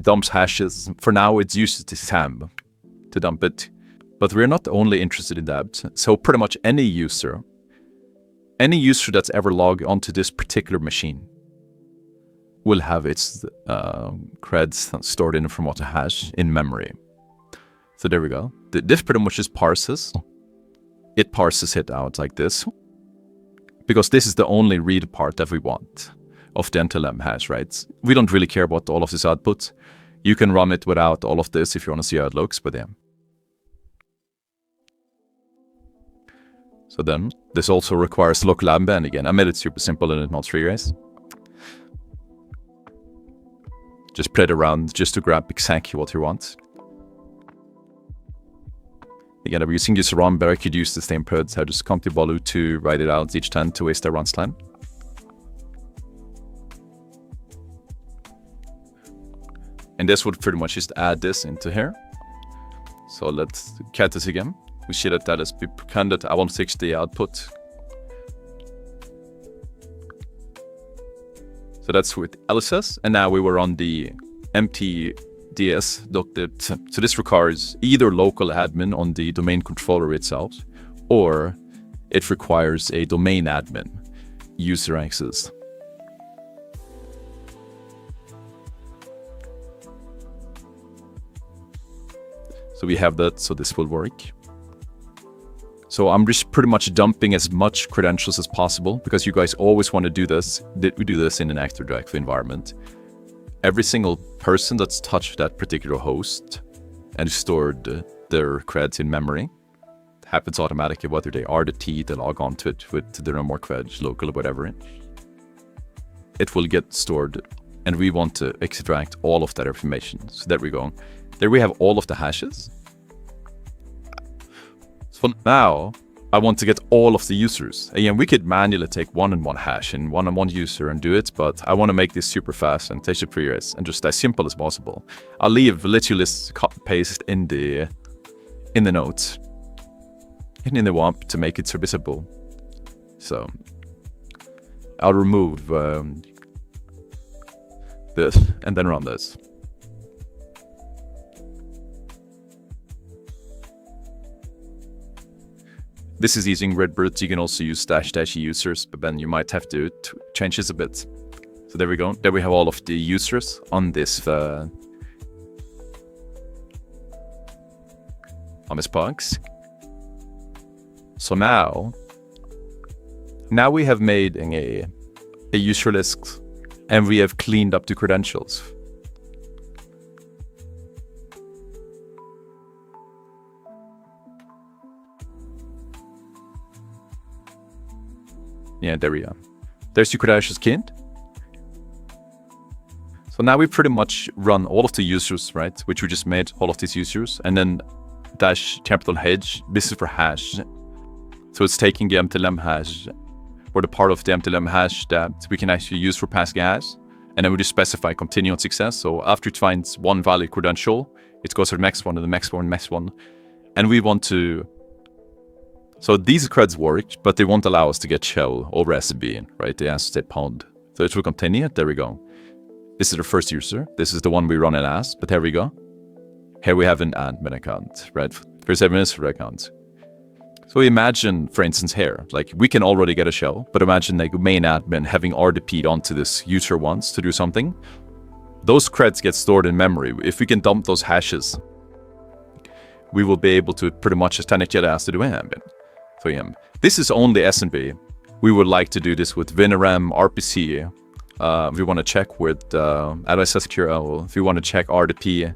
dumps hashes. For now, it's used to SAM to dump it. But we're not only interested in that. So pretty much any user that's ever logged onto this particular machine will have its creds stored in from what a hash in memory. So there we go. This pretty much just parses. It parses it out like this. Because this is the only read part that we want of the NTLM hash, right? We don't really care about all of this output. You can run it without all of this if you want to see how it looks, but yeah. So then, this also requires local lambda, and again, I made it super simple and not free, guys. Just played around just to grab exactly what you want. Again, I'm using this run, but I could use the same prods. I just CompTIA to write it out each time to waste their runs time. And this would pretty much just add this into here. So let's cat this again. We see that that is pretended I want 60 output. So that's with LSS. And now we were on the MTDS. So this requires either local admin on the domain controller itself, or it requires a domain admin user access. So we have that, so this will work. So I'm just pretty much dumping as much credentials as possible, because you guys always want to do this. We do this in an Active Directory environment. Every single person that's touched that particular host and stored their creds in memory, it happens automatically, whether they are the T, they log on to it with their more creds, local or whatever. It will get stored, and we want to extract all of that information. So there we go. There we have all of the hashes. So now I want to get all of the users. Again, we could manually take one and one hash and one user and do it, but I want to make this super fast and take it for years and just as simple as possible. I'll leave literally copy paste in the notes and in the WAMP to make it super simple. So I'll remove this and then run this. This is using Redbird. You can also use -- users, but then you might have to change this a bit. So there we go. There we have all of the users on this box. So now we have made a user list, and we have cleaned up the credentials. Yeah, there we are. There's your credentials cleaned. So now we pretty much run all of the users, right? Which we just made, all of these users, and then dash capital H, this is for hash. So it's taking the MTLM hash, or the part of the MTLM hash that we can actually use for passing a hash. And then we just specify continue on success. So after it finds one valid credential, it goes to the next one, and the next one, next one. And we want to... So these creds work, but they won't allow us to get shell over SCP, right? They ask to say pound. So it will continue. There we go. This is the first user. This is the one we run it as, but here we go. Here we have an admin account, right? Here's administrator account. So imagine, for instance, here, like we can already get a shell, but imagine like main admin having RDP'd onto this user once to do something. Those creds get stored in memory. If we can dump those hashes, we will be able to pretty much authenticate as to do admin. So yeah, this is only SNB. We would like to do this with Veneram, RPC. If you want to check with SQL, if you want to check RDP,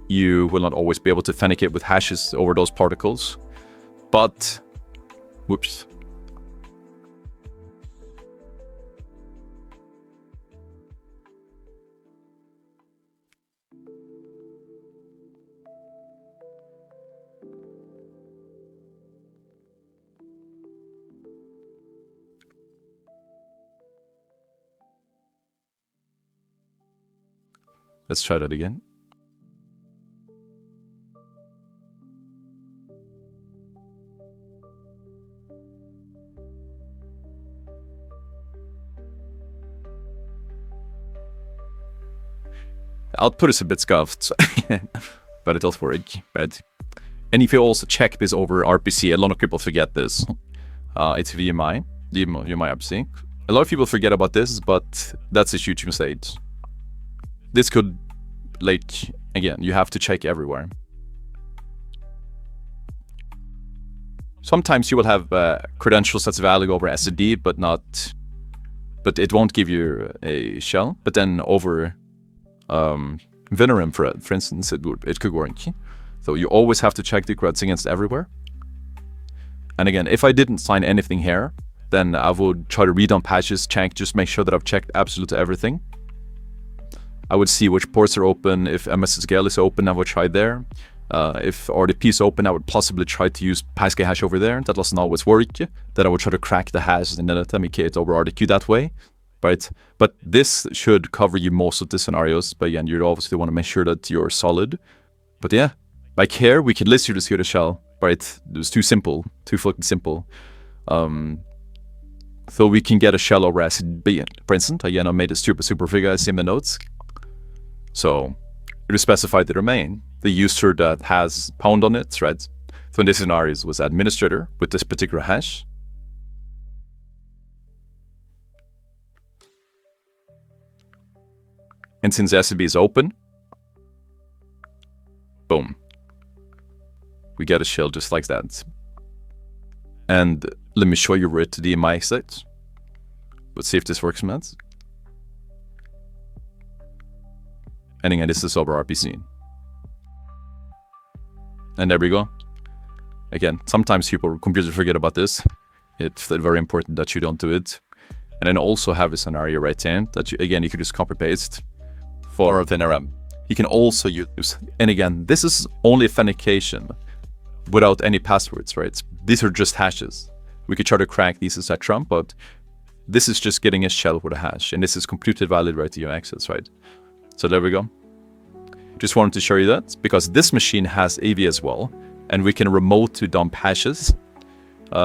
you will not always be able to authenticate with hashes over those particles. But, whoops. Let's try that again. Output is a bit scuffed, but it does work. Right? And if you also check this over RPC, a lot of people forget this. It's VMI, RPC. A lot of people forget about this, but that's a huge mistake. This could, like, again, you have to check everywhere. Sometimes you will have credentials that's valid over SSD, but it won't give you a shell. But then over Veneram, for instance, it could work. So you always have to check the creds against everywhere. And again, if I didn't sign anything here, then I would try to read on patches, check, just make sure that I've checked absolutely everything. I would see which ports are open. If MSSQL is open, I would try there. If RDP is open, I would possibly try to use passkey hash over there. That doesn't always work. Then I would try to crack the hash and then authenticate over RDQ that way. Right? But this should cover you most of the scenarios. But again, you obviously want to make sure that you're solid. But yeah, like here, we can literally just get a shell. Right? It was too simple, too fucking simple. So we can get a shell over SCP, for instance. Again, I made a super figure, I see in the notes. So you specify the domain, the user that has pound on it, right? So in this scenario, it was administrator with this particular hash. And since SCP is open, boom, we get a shell just like that. And let me show you where to DMI site. Let's see if this works, man. And again, this is over RPC. And there we go. Again, sometimes computers forget about this. It's very important that you don't do it. And then also have a scenario right there that you can just copy paste for Veneram. You can also use, and again, this is only authentication without any passwords, right? These are just hashes. We could try to crack these, etc. But this is just getting a shell with a hash, and this is completely valid right to your access, right? So there we go. Just wanted to show you that because this machine has AV as well, and we can remote to dump hashes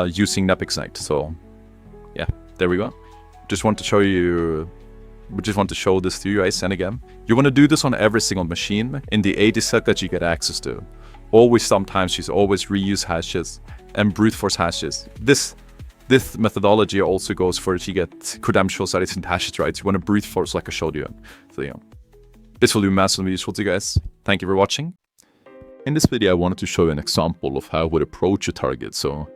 using NapExite. So yeah, there we go. Just want to show you. We just want to show this to you guys. And again, you want to do this on every single machine in the AD set that you get access to. Always, sometimes you always reuse hashes and brute force hashes. This methodology also goes for if you get credentials that isn't hashed, right? You want to brute force like I showed you. So yeah. This will be massively useful to you guys. Thank you for watching. In this video, I wanted to show you an example of how I would approach a target. So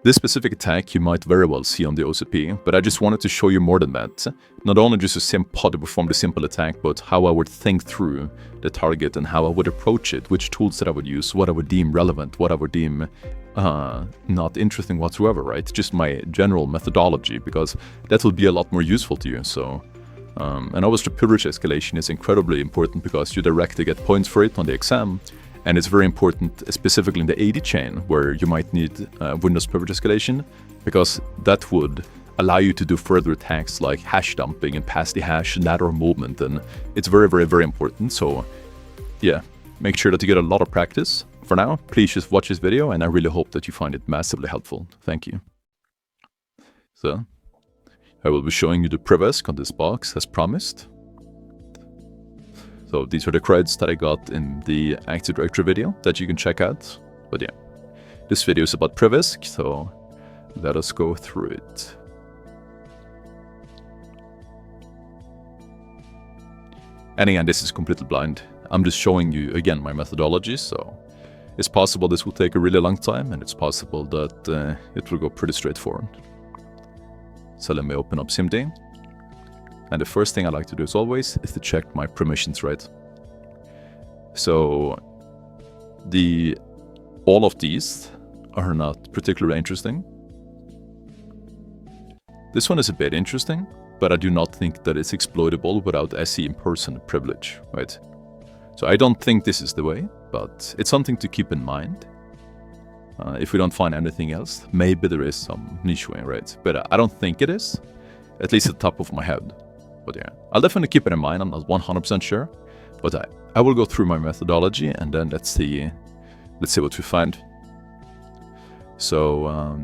this specific attack you might very well see on the OSCP, but I just wanted to show you more than that. Not only just how to perform the simple attack, but how I would think through the target and how I would approach it, which tools that I would use, what I would deem relevant, what I would deem not interesting whatsoever, right? Just my general methodology, because that will be a lot more useful to you. So And obviously privilege escalation is incredibly important because you directly get points for it on the exam. And it's very important, specifically in the AD chain, where you might need Windows privilege escalation, because that would allow you to do further attacks like hash dumping and pass the hash lateral movement. And it's very, very, very important. So yeah, make sure that you get a lot of practice. For now, please just watch this video, and I really hope that you find it massively helpful. Thank you. So I will be showing you the priv-esc on this box as promised. So these are the creds that I got in the Active Directory video that you can check out. But yeah, this video is about priv-esc, so let us go through it. And again, this is completely blind. I'm just showing you, again, my methodology, so it's possible this will take a really long time, and it's possible that it will go pretty straightforward. So let me open up SIMD. And the first thing I like to do, as always, is to check my permissions right. So all of these are not particularly interesting. This one is a bit interesting, but I do not think that it's exploitable without SE in-person privilege, right? So I don't think this is the way, but it's something to keep in mind. If we don't find anything else, maybe there is some niche way, right? But I don't think it is, at least at the top of my head. But yeah, I'll definitely keep it in mind. I'm not 100% sure, but I will go through my methodology, and then let's see what we find. So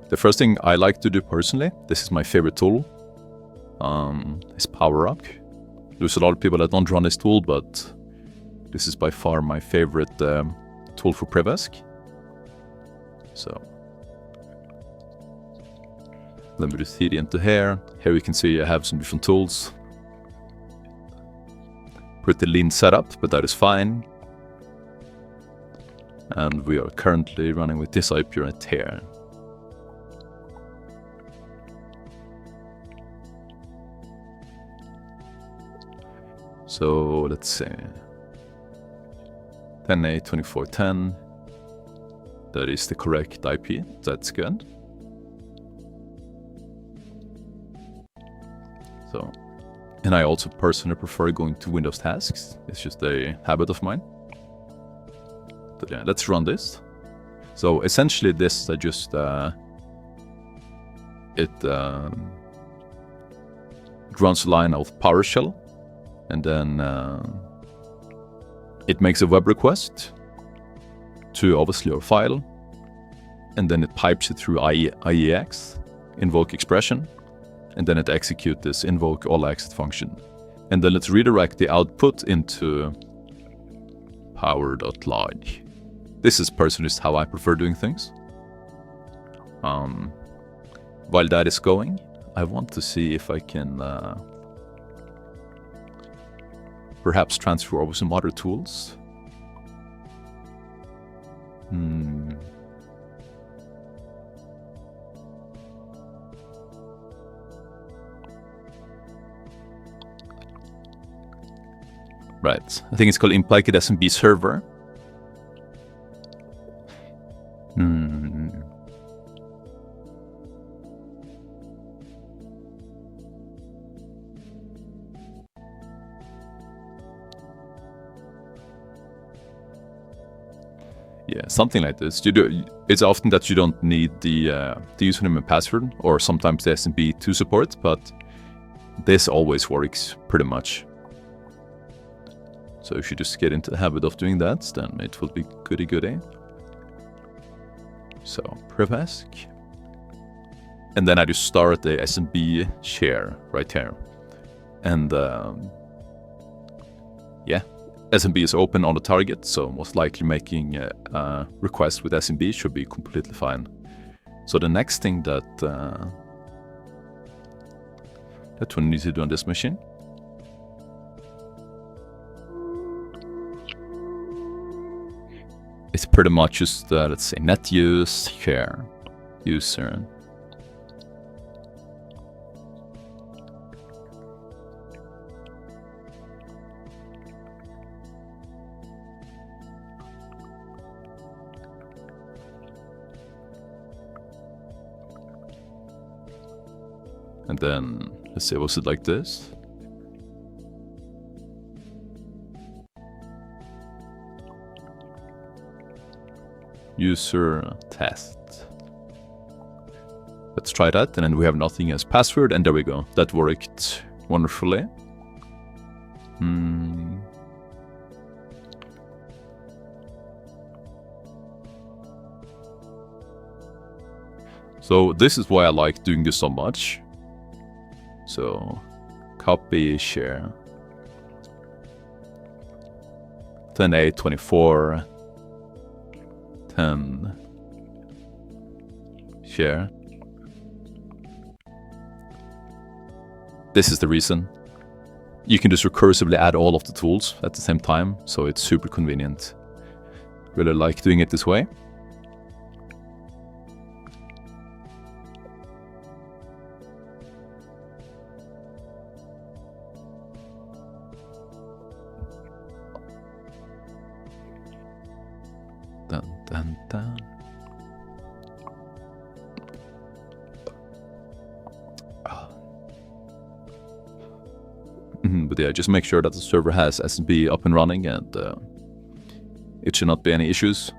the first thing I like to do personally, this is my favorite tool, is PowerUp. There's a lot of people that don't run this tool, but this is by far my favorite tool for priv-esc. So let me just feed into here. Here we can see I have some different tools. Pretty lean setup, but that is fine. And we are currently running with this IP right here. So let's see. 10.8.24.10. That is the correct IP. That's good. So, and I also personally prefer going to Windows tasks. It's just a habit of mine. But yeah, let's run this. So essentially this, I just it runs a line of PowerShell, and then it makes a web request to obviously your file, and then it pipes it through IEX, invoke expression, and then it executes this invoke all exit function. And then let's redirect the output into power.log. This is personally just how I prefer doing things. While that is going, I want to see if I can perhaps transfer over some other tools. Right, I think it's called Implied SMB server. Yeah, something like this. It's often that you don't need the username and password, or sometimes the SMB to support, but this always works pretty much. So if you just get into the habit of doing that, then it will be goody. So priv-esc. And then I just start the SMB share right here. And yeah, SMB is open on the target, so most likely making a request with SMB should be completely fine. So the next thing that we need to do on this machine is pretty much just, let's say, net use, share, user. And then Let's see, was it like this? User test. Let's try that, and then we have nothing as password, and there we go. That worked wonderfully. So this is why I like doing this so much. So copy, share. 10.8, 24. 10. Share. This is the reason. You can just recursively add all of the tools at the same time, so it's super convenient. Really like doing it this way. Dun, dun, dun. But yeah, just make sure that the server has SSB up and running, and it should not be any issues.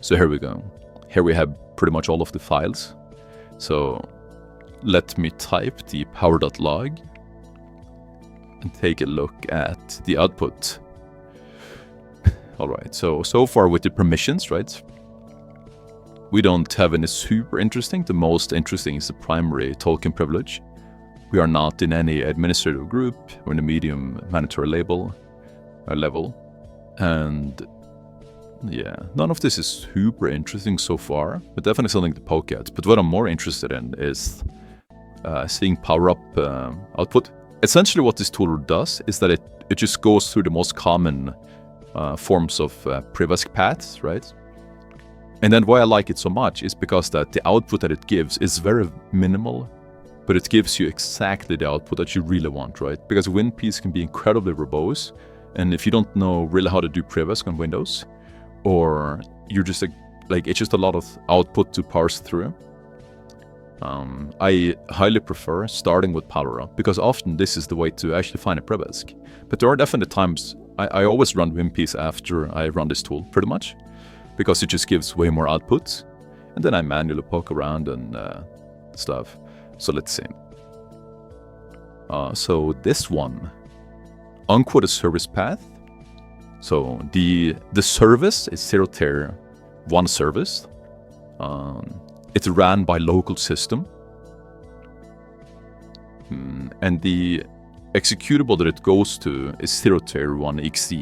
So here we go. Here we have pretty much all of the files. So let me type the power.log and take a look at the output. Alright, so far with the permissions, right? We don't have any super interesting. The most interesting is the primary token privilege. We are not in any administrative group or in a medium mandatory level. And yeah, none of this is super interesting so far, but definitely something to poke at. But what I'm more interested in is seeing power up output. Essentially what this tool does is that it just goes through the most common forms of priv paths, right? And then why I like it so much is because that the output that it gives is very minimal, but it gives you exactly the output that you really want, right? Because WinPs can be incredibly verbose, and if you don't know really how to do priv on Windows, or you're just like it's just a lot of output to parse through, I highly prefer starting with PowerUp, because often this is the way to actually find a priv. But there are definitely times I always run WinPs after I run this tool, pretty much, because it just gives way more output, and then I manually poke around and stuff. So let's see. So this one, unquoted service path. So the service is 0 tier 1 service. It's ran by local system. And the executable that it goes to is 0 tier 1 exe.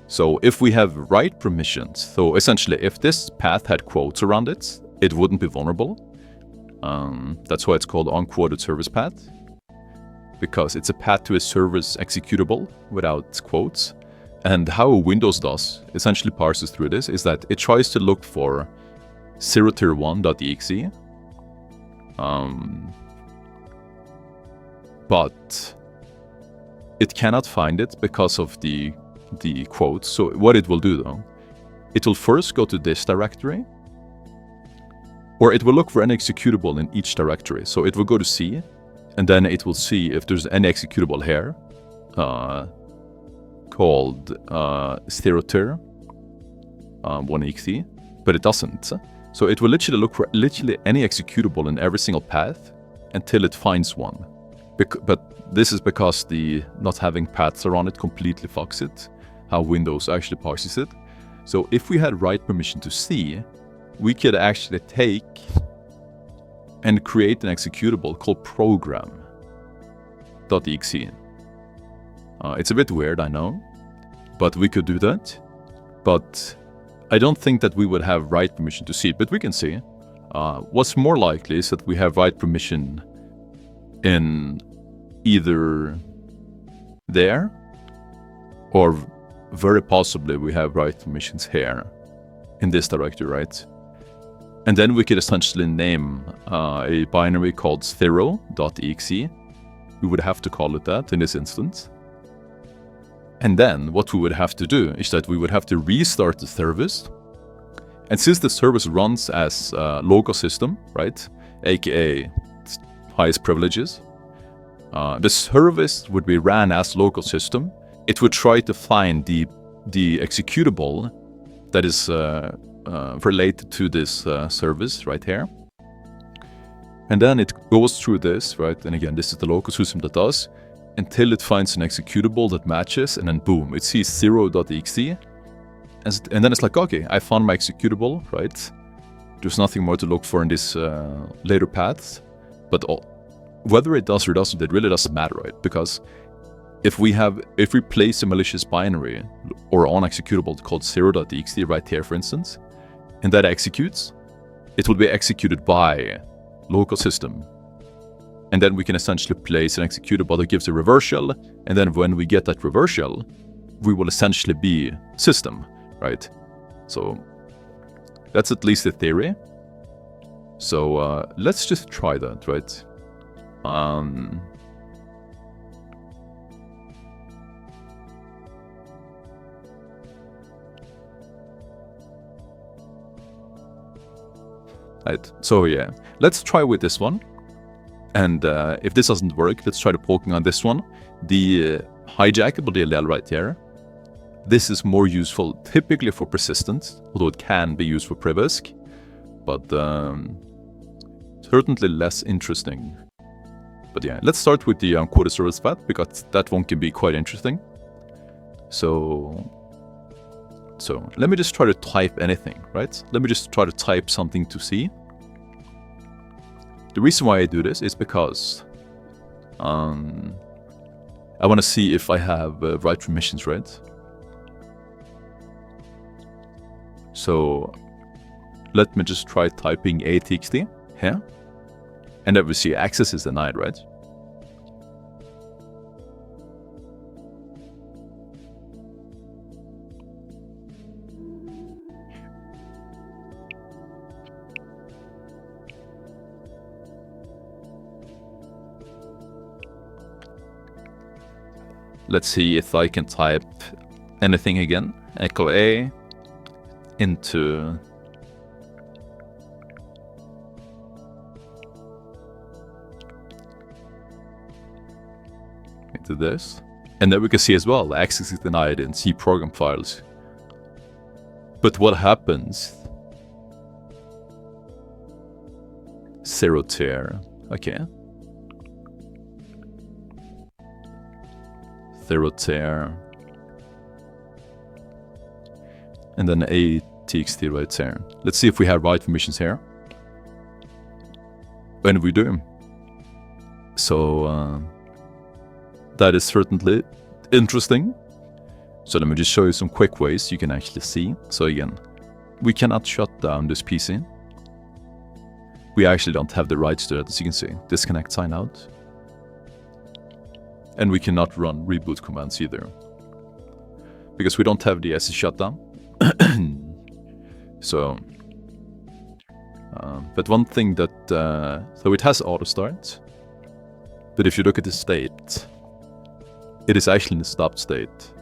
So if we have write permissions, so essentially if this path had quotes around it, it wouldn't be vulnerable. That's why it's called unquoted service path, because it's a path to a service executable without quotes. And how Windows does, essentially parses through this, is that it tries to look for 0 tier 1.exe, but it cannot find it because of the quotes. So what it will do though, it will first go to this directory, or it will look for an executable in each directory. So it will go to C, and then it will see if there's any executable here called 0 tier 1exe, but it doesn't. So it will literally look for any executable in every single path until it finds one. But this is because the not having paths around it completely fucks it, how Windows actually parses it. So if we had write permission to C, we could actually take and create an executable called program.exe. It's a bit weird, I know, but we could do that. But I don't think that we would have write permission to see it, but we can see. What's more likely is that we have write permission in either there, or very possibly we have write permissions here in this directory, right? And then we could essentially name a binary called 0.exe. We would have to call it that in this instance. And then what we would have to do is that we would have to restart the service. And since the service runs as a local system, right, aka highest privileges. The service would be ran as local system. It would try to find the executable that is related to this service right here. And then it goes through this, right? And again, this is the local system that does, until it finds an executable that matches, and then boom, it sees 0.exe. And then it's like, okay, I found my executable, right? There's nothing more to look for in this later path. But whether it does or doesn't, it really doesn't matter, right? Because if we place a malicious binary or on executable called 0.exe right here, for instance, and that executes, it will be executed by local system. And then we can essentially place an executable that gives a reversal, and then when we get that reversal, we will essentially be system, right? So that's at least the theory. So let's just try that, right? Right. So yeah, let's try with this one. And if this doesn't work, let's try to poking on this one. The hijackable DLL right here. This is more useful typically for persistence, although it can be used for priv-esc, but certainly less interesting. But yeah, let's start with the quota service path, because that one can be quite interesting. So let me just try to type anything, right? Let me just try to type something to see. The reason why I do this is because I want to see if I have right permissions, right? So let me just try typing a.txt here. And then we see access is denied, right? Let's see if I can type anything again. Echo A into this. And then we can see as well, access is denied in C program files. But what happens? Zero tier. Okay. Zero tier. And then a.txt right there. Let's see if we have right permissions here. And we do. So that is certainly interesting. So let me just show you some quick ways you can actually see. So again, we cannot shut down this PC. We actually don't have the rights to it, as you can see. Disconnect, sign out. And we cannot run reboot commands either, because we don't have the SE shutdown. So, but one thing that, so it has auto start, but if you look at the state, it is actually in the stopped state.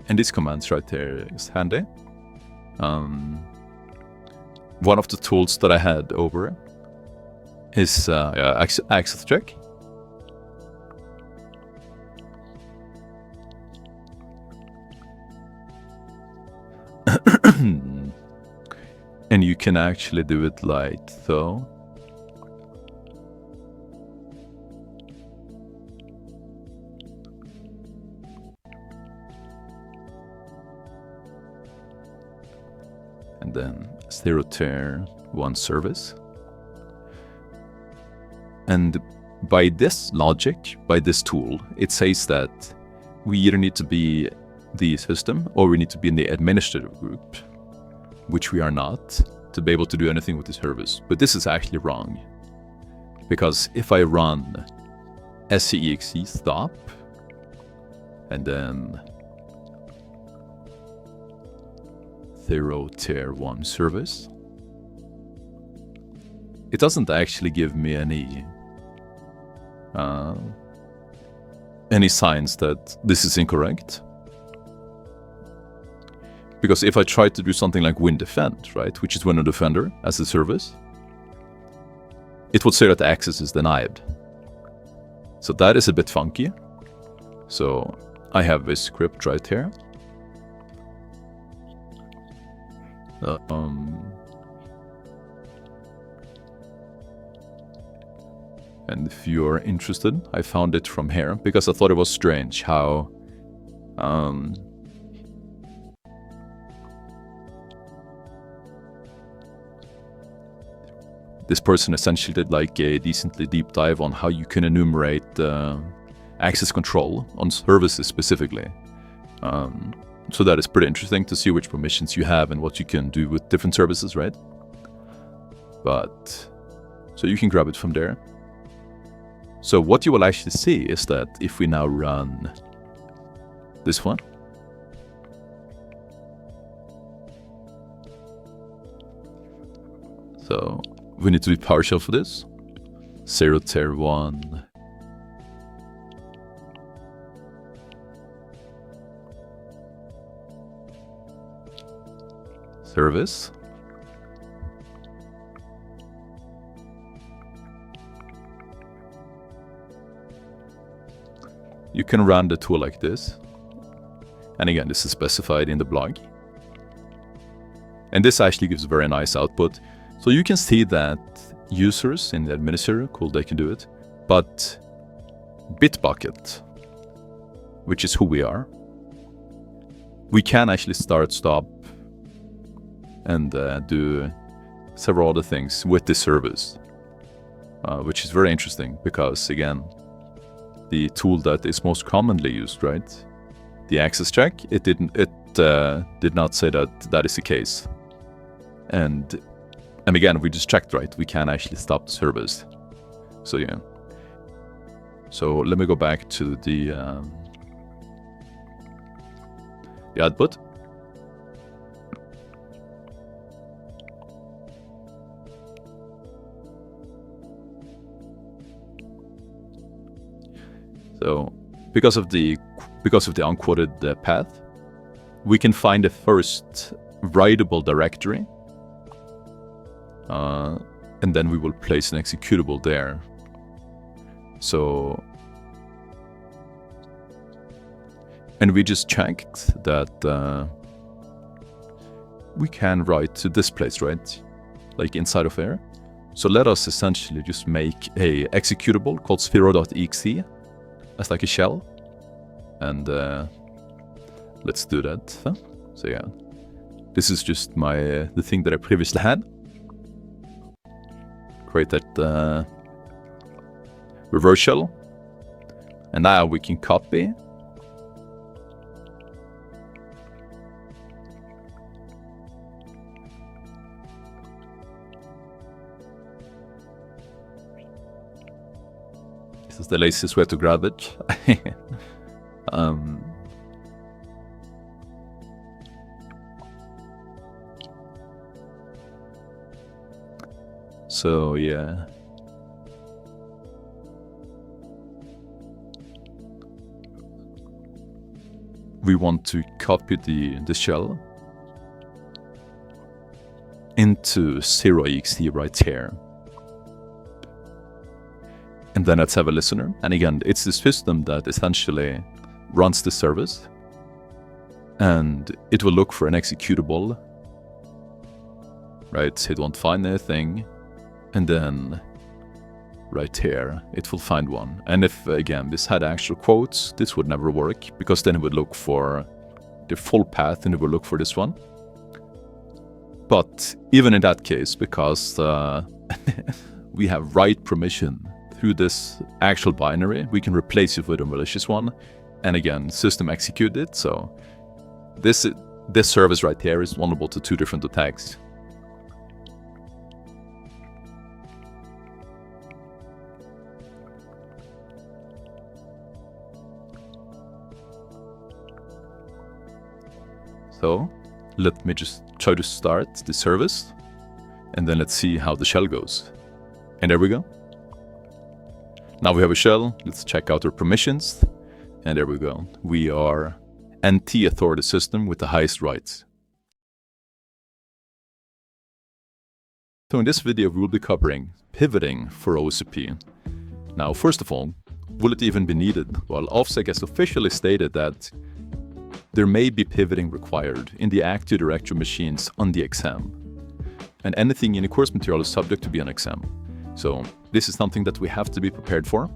And these commands right there is handy. One of the tools that I had over is access check. And you can actually do it like so. And then 0 tier 1 service. And by this logic, by this tool, it says that we either need to be the system or we need to be in the administrative group, which we are not, to be able to do anything with the service. But this is actually wrong, because if I run seexe stop and then 0 tier 1 service, it doesn't actually give me any signs that this is incorrect. Because if I try to do something like win defend, right, which is win a defender as a service, it would say that the access is denied. So that is a bit funky. So I have this script right here. And if you're interested, I found it from here because I thought it was strange how this person essentially did like a decently deep dive on how you can enumerate access control on services specifically. So that is pretty interesting to see which permissions you have and what you can do with different services, right? But, so you can grab it from there. So what you will actually see is that if we now run this one, so we need to be PowerShell for this. 0 tier 1. Service. You can run the tool like this. And again, this is specified in the blog. And this actually gives a very nice output. So you can see that users in the administrator, cool, they can do it. But Bitbucket, which is who we are, we can actually start, stop, and do several other things with this service, which is very interesting because, again, the tool that is most commonly used, right? The access check, it did not say that that is the case. And again, we just checked, right? We can actually stop the service. So yeah. So let me go back to the output. So because of the unquoted path, we can find the first writable directory, and then we will place an executable there. So, and we just checked that we can write to this place, right? Like inside of here. So let us essentially just make a executable called sphere.exe as like a shell, and let's do that. So yeah, this is just my the thing that I previously had. Create that reverse shell, and now we can copy. This is the laziest way to grab it. So yeah. We want to copy the shell into 0exe right here. And then let's have a listener. And again, it's the system that essentially runs the service. And it will look for an executable. Right, it won't find anything. And then right here, it will find one. And if, again, this had actual quotes, this would never work, because then it would look for the full path and it would look for this one. But even in that case, because we have write permission through this actual binary, we can replace it with a malicious one. And again, system execute it. So this service right here is vulnerable to 2 different attacks. So let me just try to start the service, and then let's see how the shell goes. And there we go. Now we have a shell. Let's check out our permissions. And there we go. We are NT authority system with the highest rights. So in this video, we will be covering pivoting for OSCP. Now, first of all, will it even be needed? Well, OFSEC has officially stated that there may be pivoting required in the active directory machines on the exam. And anything in the course material is subject to be an exam. So this is something that we have to be prepared for.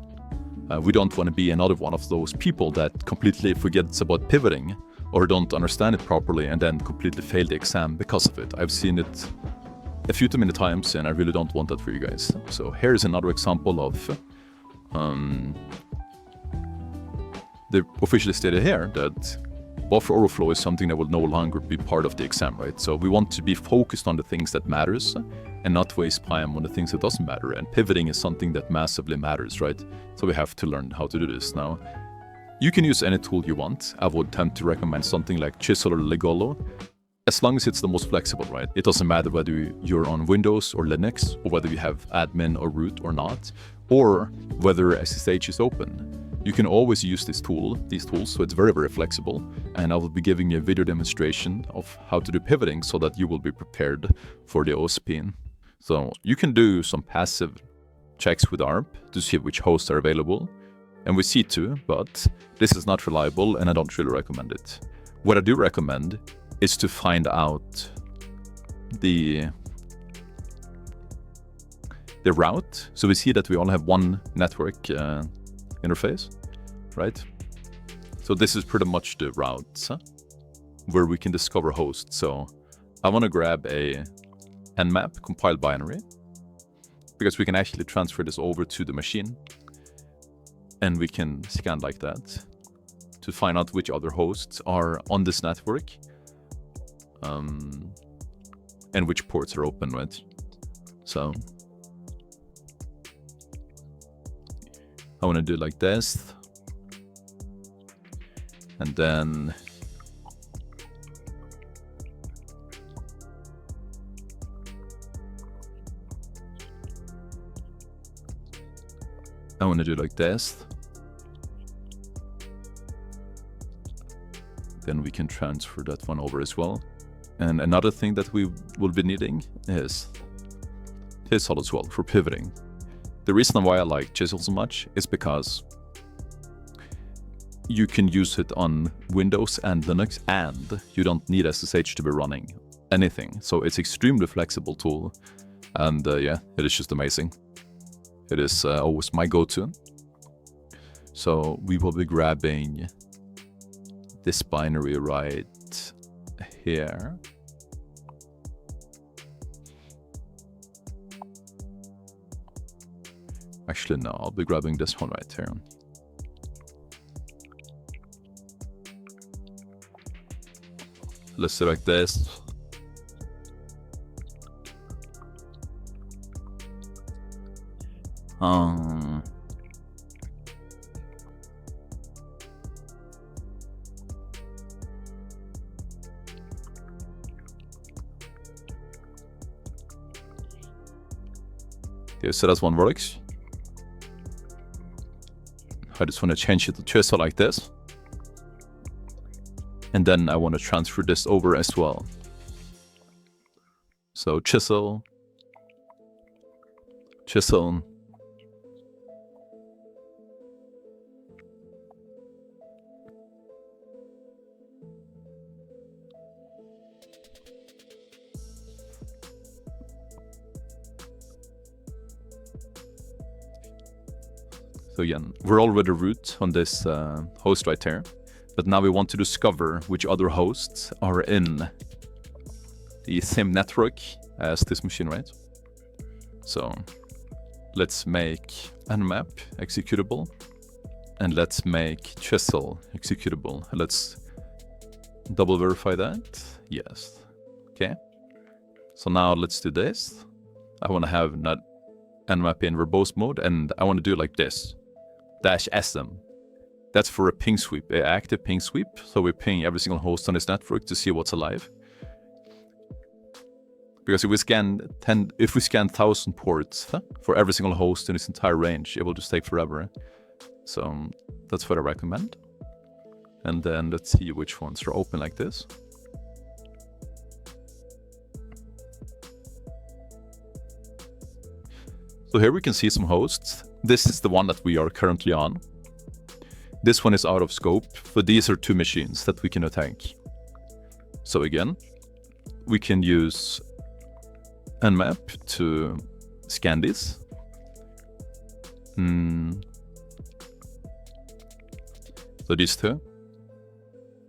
We don't want to be another one of those people that completely forgets about pivoting or don't understand it properly and then completely fail the exam because of it. I've seen it a few too many times and I really don't want that for you guys. So here's another example of they officially stated here that buffer overflow is something that will no longer be part of the exam, right? So we want to be focused on the things that matters and not waste time on the things that doesn't matter. And pivoting is something that massively matters, right? So we have to learn how to do this. Now, you can use any tool you want. I would tend to recommend something like Chisel or Legolo, as long as it's the most flexible, right? It doesn't matter whether you're on Windows or Linux, or whether you have admin or root or not, or whether SSH is open. You can always use these tools, so it's very, very flexible. And I will be giving you a video demonstration of how to do pivoting so that you will be prepared for the OSCP. So you can do some passive checks with ARP to see which hosts are available. And with C2, but this is not reliable and I don't really recommend it. What I do recommend is to find out the route. So we see that we only have one network interface, right? So this is pretty much the route where we can discover hosts. So I want to grab a nmap compiled binary because we can actually transfer this over to the machine and we can scan like that to find out which other hosts are on this network and which ports are open, right? So I want to do it like this, and then I want to do it like this. Then we can transfer that one over as well. And another thing that we will be needing is Chisel as well for pivoting. The reason why I like Chisel so much is because you can use it on Windows and Linux, and you don't need SSH to be running anything. So it's extremely flexible tool, and yeah, it is just amazing. It is always my go-to. So we will be grabbing this binary right here. Actually, no, I'll be grabbing this one right here. Let's do like this. Okay, so that's one works. I just want to change it to Chisel like this. And then I want to transfer this over as well. So Chisel, Chisel. So again, we're already root on this host right here, but now we want to discover which other hosts are in the same network as this machine, right? So let's make nmap executable, and let's make Chisel executable. Let's double verify that. Yes. Okay. So now let's do this. I want to have not nmap in verbose mode, and I want to do it like this. -sm. That's for a ping sweep, an active ping sweep. So we ping every single host on this network to see what's alive. Because if we scan 1,000 ports for every single host in this entire range, it will just take forever. So that's what I recommend. And then let's see which ones are open like this. So here we can see some hosts. This is the one that we are currently on. This one is out of scope, but these are 2 machines that we can attack. So again, we can use nmap to scan this. So these 2.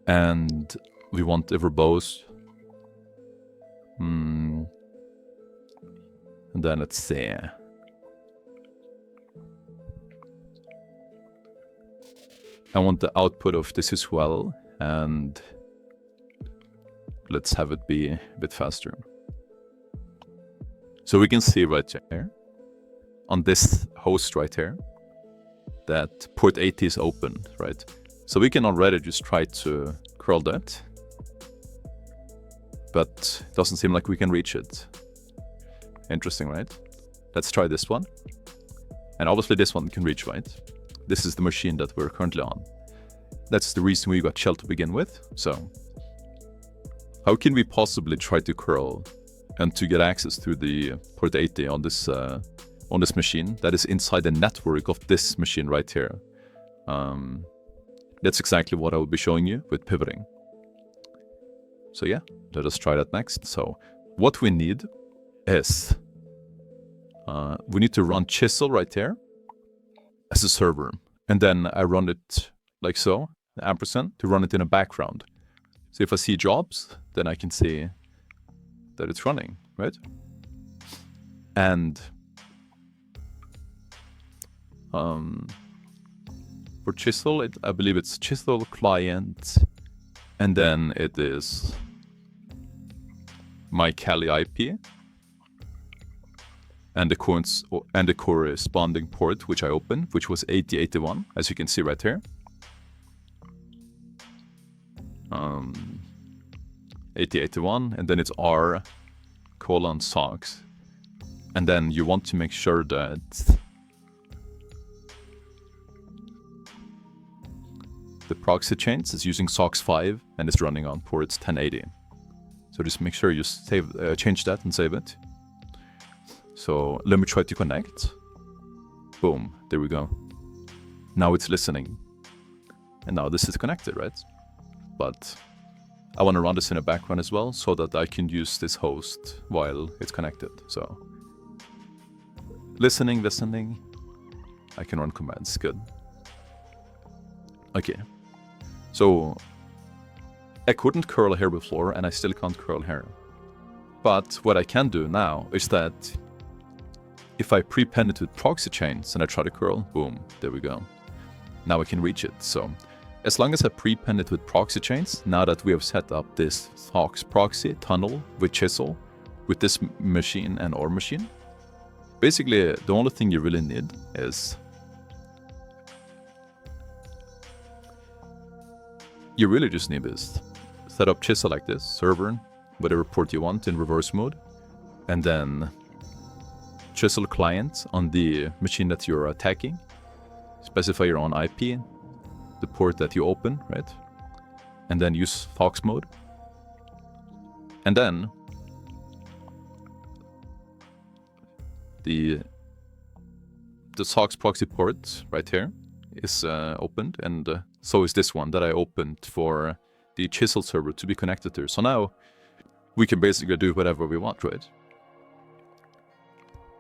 And we want a verbose. And then let's see. I want the output of this as well, and let's have it be a bit faster. So we can see right here, on this host right here, that port 80 is open, right? So we can already just try to curl that, but it doesn't seem like we can reach it. Interesting, right? Let's try this one. And obviously this one can reach, right? This is the machine that we're currently on. That's the reason we got shell to begin with. So how can we possibly try to curl and to get access to the port 80 on this machine that is inside the network of this machine right here? That's exactly what I will be showing you with pivoting. So yeah, let us try that next. So what we need is we need to run Chisel right there as a server, and then I run it like so, ampersand, to run it in a background. So if I see jobs, then I can see that it's running, right? And for Chisel, I believe it's Chisel client, and then it is my Kali IP and the corresponding port which I opened, which was 8081, as you can see right here. 8081, and then it's R:SOCKS. And then you want to make sure that the proxy chains is using SOCKS 5 and is running on ports 1080. So just make sure you change that and save it. So let me try to connect. Boom, there we go. Now it's listening. And now this is connected, right? But I want to run this in a background as well, so that I can use this host while it's connected. So listening. I can run commands, good. Okay. So I couldn't curl here before, and I still can't curl here. But what I can do now is that if I prepend it with proxy chains and I try to curl, boom, there we go. Now I can reach it. So as long as I prepend it with proxy chains, now that we have set up this SOCKS proxy tunnel with Chisel, with this machine and our machine, basically the only thing you really need is you really just need this. Set up Chisel like this, server, whatever port you want in reverse mode, and then Chisel client on the machine that you're attacking. Specify your own IP, the port that you open, right? And then use Fox mode. And then the SOCKS proxy port right here is opened, and so is this one that I opened for the Chisel server to be connected to. So now we can basically do whatever we want, right?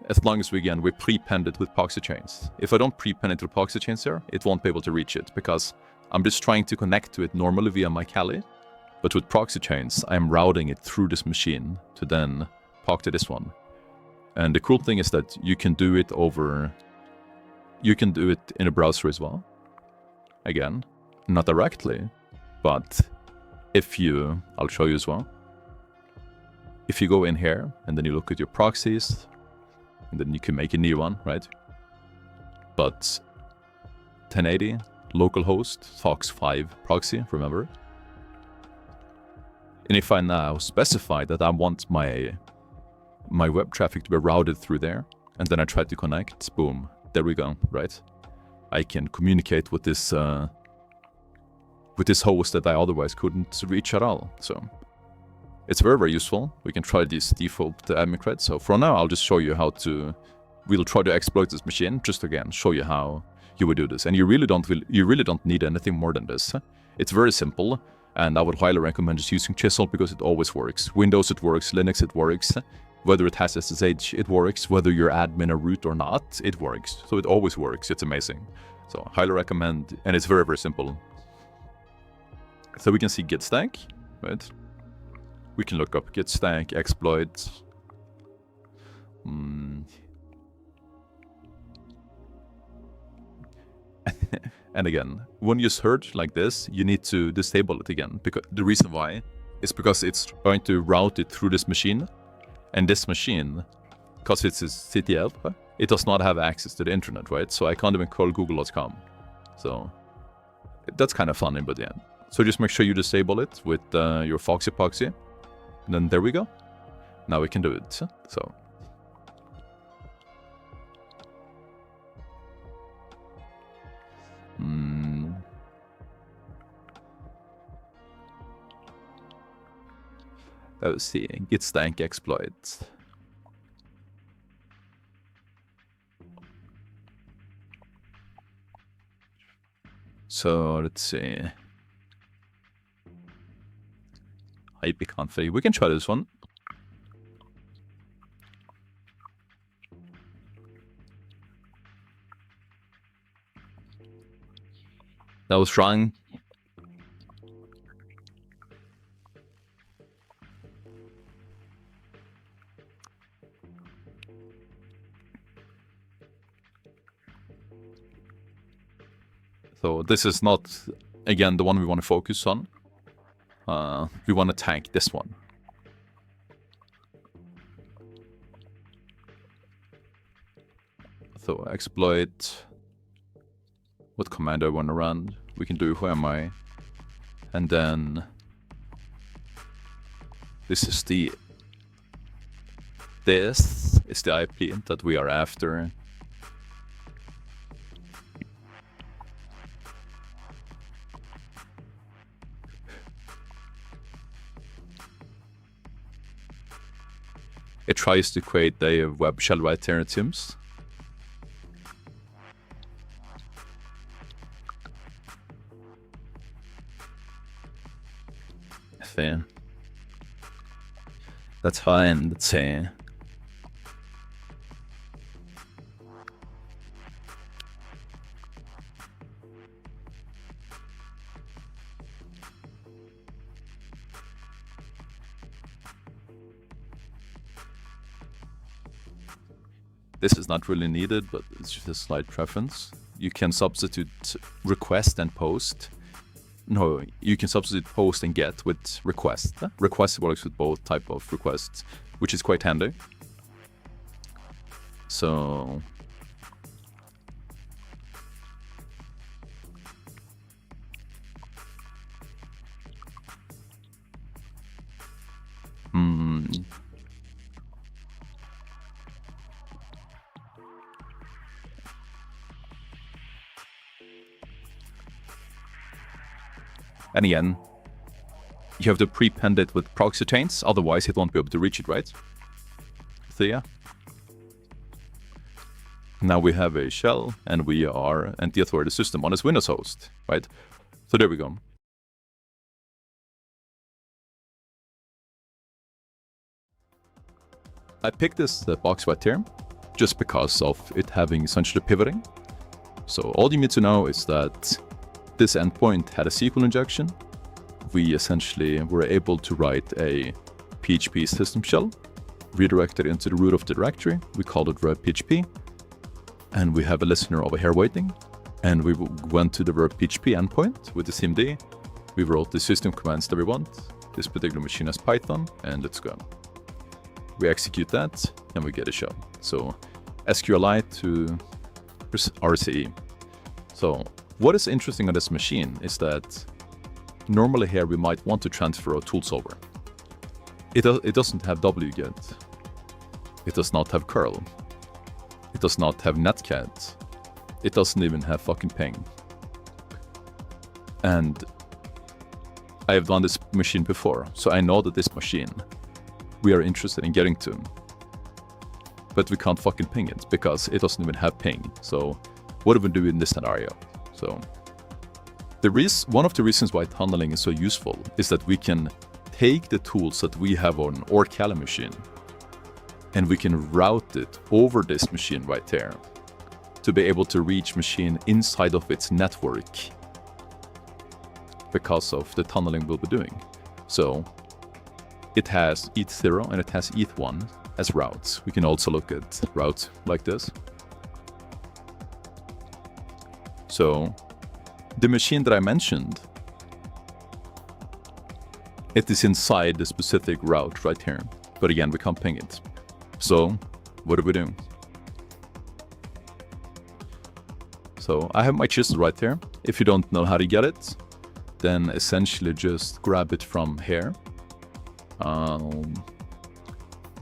As long as we prepend it with proxy chains. If I don't prepend it with proxy chains here, it won't be able to reach it, because I'm just trying to connect to it normally via my Kali, but with proxy chains, I'm routing it through this machine to then talk to this one. And the cool thing is that you can do it in a browser as well. Again, not directly, but I'll show you as well. If you go in here and then you look at your proxies, and then you can make a new one, right? But 1080, localhost, SOCKS 5 proxy, remember? And if I now specify that I want my web traffic to be routed through there, and then I try to connect, boom, there we go, right? I can communicate with this host that I otherwise couldn't reach at all. So it's very, very useful. We can try this default admin cred. So for now, I'll just show you how to we'll try to exploit this machine, just again, show you how you would do this. And you really don't need anything more than this. It's very simple, and I would highly recommend just using Chisel because it always works. Windows, it works. Linux, it works. Whether it has SSH, it works. Whether you're admin or root or not, it works. So it always works. It's amazing. So highly recommend, and it's very, very simple. So we can see git stack, right? We can look up git stack, exploit. And again, when you search like this, you need to disable it again. Because the reason why is because it's going to route it through this machine. And this machine, because it's a CTF, it does not have access to the internet, right? So I can't even call google.com. So that's kind of funny, but yeah. So just make sure you disable it with your Foxy Poxy. And then there we go. Now we can do it. So. Let's see, git stack exploit. So let's see. Hyperconfig. We can try this one. That was wrong. So this is not, again, the one we want to focus on. We want to tank this one. So exploit. What command I want to run? We can do who am I? And then this is the IP that we are after. It tries to create a web shell right here in Teams. Fair. That's fine, let's say. This is not really needed, but it's just a slight preference. You can substitute request and post. No, you can substitute post and get with request. Request works with both type of requests, which is quite handy. So and again, you have to prepend it with proxy chains, otherwise it won't be able to reach it, right? So yeah. Now we have a shell, and we are anti-authority system on this Windows host, right? So there we go. I picked this box right here, just because of it having essentially pivoting. So all you need to know is that this endpoint had a SQL injection. We essentially were able to write a PHP system shell, redirected into the root of the directory. We called it verb PHP. And we have a listener over here waiting. And we went to the verb PHP endpoint with the CMD. We wrote the system commands that we want. This particular machine has Python, and let's go. We execute that, and we get a shell. So SQLite to RCE. So what is interesting on this machine is that normally here we might want to transfer our tools over. It doesn't have wget. It does not have curl. It does not have netcat. It doesn't even have fucking ping. And I have done this machine before, so I know that this machine we are interested in getting to. but we can't fucking ping it because it doesn't even have ping. So what do we do in this scenario? So one of the reasons why tunneling is so useful is that we can take the tools that we have on our Kali machine and we can route it over this machine right there to be able to reach machine inside of its network because of the tunneling we'll be doing. So it has ETH0 and it has ETH1 as routes. We can also look at routes like this. So the machine that I mentioned, it is inside the specific route right here. But again, we can't ping it. So what do we do? So I have my chisel right there. If you don't know how to get it, then essentially just grab it from here.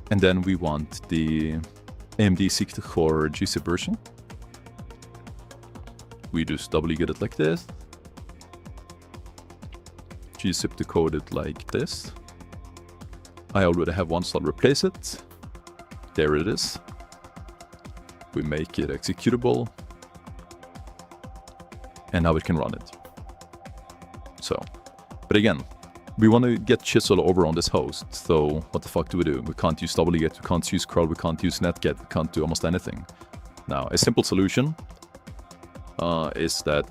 And then we want the AMD 64 GC version. We just get it like this. gzip decode it like this. I already have one, so I'll replace it. There it is. We make it executable. And now we can run it. So, but again, we want to get chisel over on this host. So what the fuck do? We can't use wget, we can't use curl, we can't use netget, we can't do almost anything. Now, a simple solution is that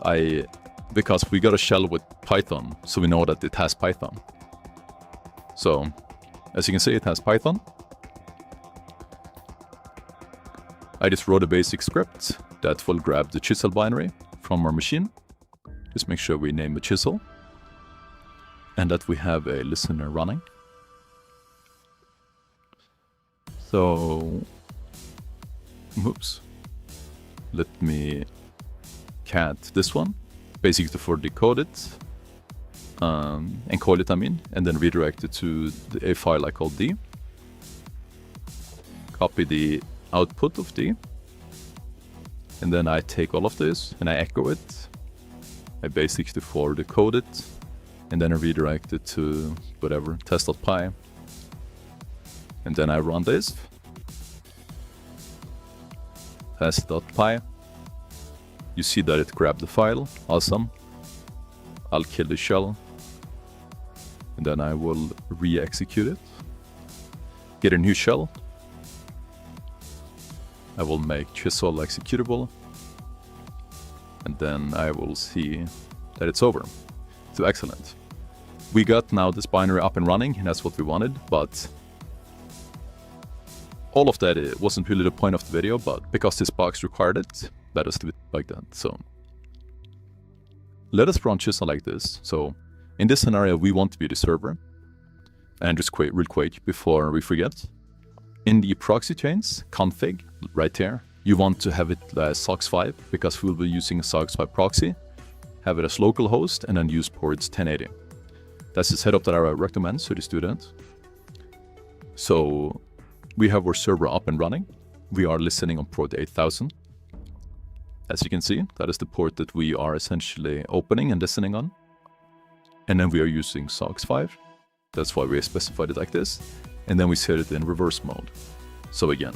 because we got a shell with Python, so we know that it has Python. So, as you can see, it has Python. I just wrote a basic script that will grab the chisel binary from our machine. Just make sure we name the chisel. And that we have a listener running. So, oops. Let me cat this one, basically for decode it, encode it, and then redirect it to a file I call D. Copy the output of D. And then I take all of this and I echo it. I basically for decode it. And then I redirect it to whatever, test.py. And then I run this. Test.py. You see that it grabbed the file. Awesome. I'll kill the shell. And then I will re-execute it. Get a new shell. I will make chisel executable. And then I will see that it's over. So excellent. We got now this binary up and running, and that's what we wanted, but all of that wasn't really the point of the video, but because this box required it, let us do it like that. So let us run chisel like this. So in this scenario, we want to be the server. And just real quick before we forget, in the proxy chains config right there, you want to have it SOX5 because we'll be using a SOX5 proxy. Have it as localhost, and then use ports 1080. That's the setup that I recommend to the student. So we have our server up and running. We are listening on port 8000. As you can see, that is the port that we are essentially opening and listening on. And then we are using SOX5. That's why we specified it like this. And then we set it in reverse mode. So again,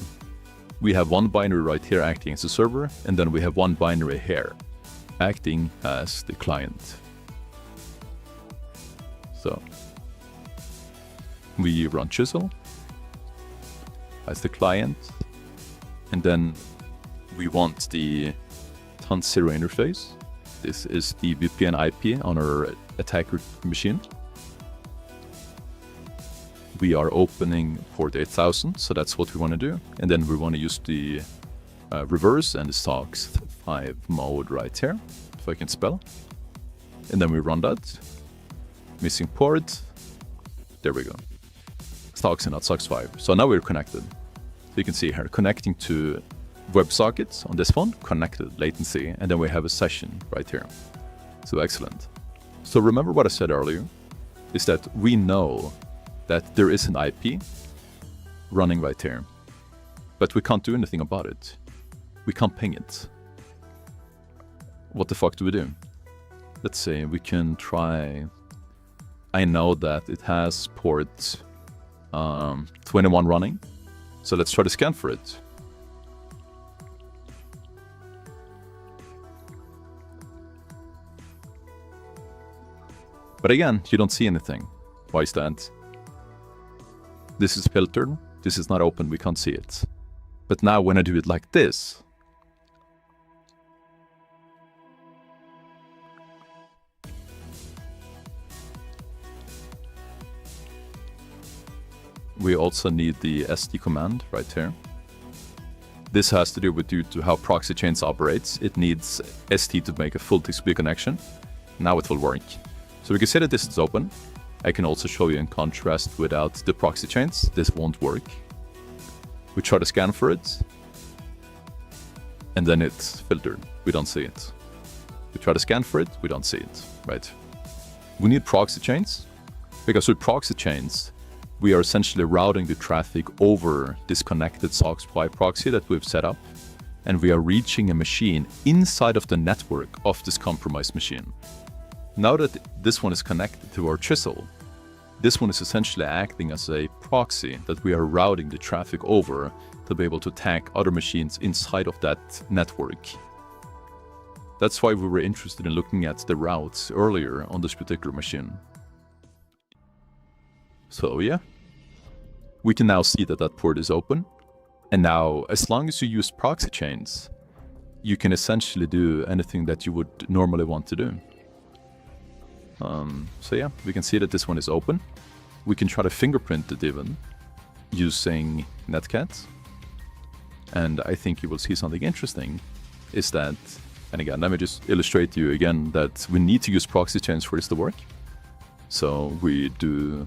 we have one binary right here acting as a server, and then we have one binary here acting as the client. So we run chisel as the client, and then we want the TON0 interface. This is the VPN IP on our attacker machine. We are opening port 8000, so that's what we want to do. And then we want to use the reverse and the SOX5 mode right here, if I can spell. And then we run that. Missing port. There we go. SOX and not SOX5. So now we're connected. So you can see here, connecting to WebSockets on this phone, connected, latency, and then we have a session right here. So excellent. So remember what I said earlier, is that we know that there is an IP running right here, but we can't do anything about it. We can't ping it. What the fuck do we do? Let's say we can try. I know that it has port 21 running, so let's try to scan for it. But again, you don't see anything. Why is that? This is filtered. This is not open. We can't see it. But now when I do it like this, we also need the SD command right here. This has to do with due to how proxy chains operates. It needs ST to make a full TCP connection. Now it will work. So we can say that this is open. I can also show you in contrast without the proxy chains. This won't work. We try to scan for it. And then it's filtered. We don't see it. We try to scan for it. We don't see it, right? We need proxy chains because with proxy chains, we are essentially routing the traffic over this connected SOCKS proxy that we've set up, and we are reaching a machine inside of the network of this compromised machine. Now that this one is connected to our chisel, this one is essentially acting as a proxy that we are routing the traffic over to be able to attack other machines inside of that network. That's why we were interested in looking at the routes earlier on this particular machine. So yeah, we can now see that that port is open. And now, as long as you use proxy chains, you can essentially do anything that you would normally want to do. So yeah, we can see that this one is open. We can try to fingerprint it even using Netcat. And I think you will see something interesting is that, and again, let me just illustrate to you again that we need to use proxy chains for this to work. So we do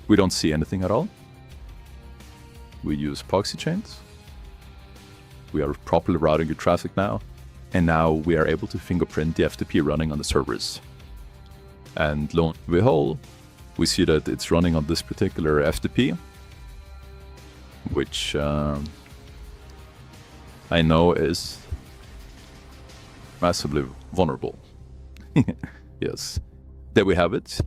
we don't see anything at all. We use proxy chains. We are properly routing the traffic now. And now we are able to fingerprint the FTP running on the servers. And lo and behold, we see that it's running on this particular FTP, which I know is massively vulnerable. Yes, there we have it.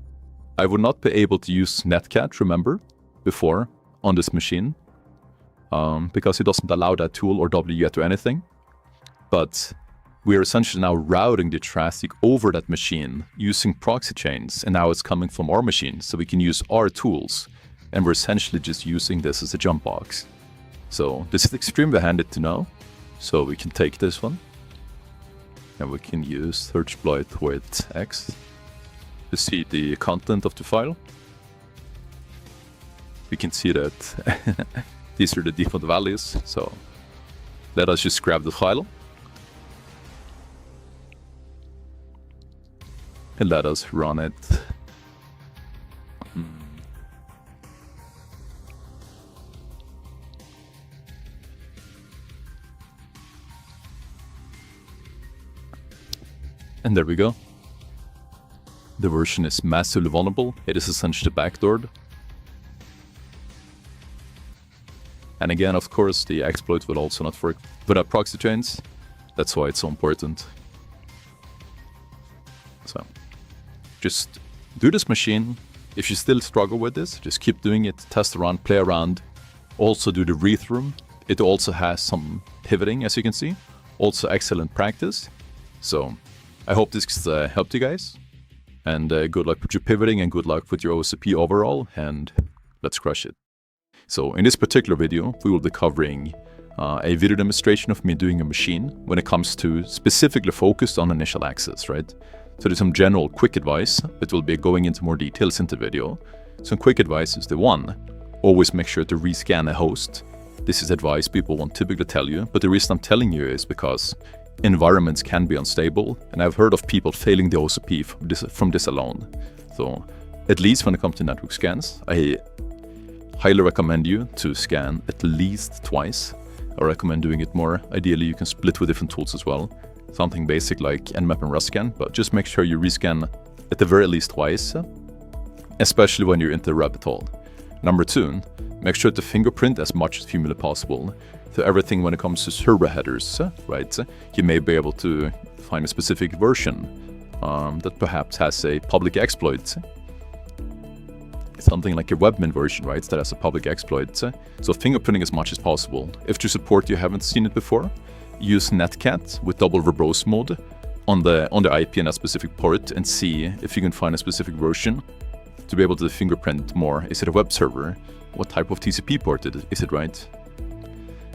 I would not be able to use Netcat, remember, before on this machine, because it doesn't allow that tool or wget or anything. But we are essentially now routing the traffic over that machine using proxy chains, and now it's coming from our machine, so we can use our tools, and we're essentially just using this as a jump box. So this is extremely handy to know. So we can take this one, and we can use searchploit with X to see the content of the file. We can see that these are the default values. So let us just grab the file and let us run it. And there we go. The version is massively vulnerable. It is essentially backdoored. And again, of course, the exploit will also not work without proxy chains. That's why it's so important. So, just do this machine. If you still struggle with this, just keep doing it, test around, play around. Also do the read-through. It also has some pivoting, as you can see. Also excellent practice. So, I hope this helped you guys. And good luck with your pivoting and good luck with your OSCP overall. And let's crush it. So in this particular video, we will be covering a video demonstration of me doing a machine when it comes to specifically focused on initial access, right? So there's some general quick advice, but we'll be going into more details in the video. Some quick advice is the one, always make sure to rescan a host. This is advice people won't typically tell you, but the reason I'm telling you is because environments can be unstable, and I've heard of people failing the OSCP from this alone. So at least when it comes to network scans, I highly recommend you to scan at least twice. I recommend doing it more. Ideally, you can split with different tools as well. Something basic like Nmap and RustScan, but just make sure you rescan at the very least twice, especially when you're into the rabbit hole. Number two, make sure to fingerprint as much as humanly possible. So everything when it comes to server headers, right? You may be able to find a specific version that perhaps has a public exploit. Something like a webmin version, right? That has a public exploit. So fingerprinting as much as possible. If to support you haven't seen it before, use netcat with double verbose mode on the IP in a specific port and see if you can find a specific version to be able to fingerprint more. Is it a web server? What type of TCP port is it, right?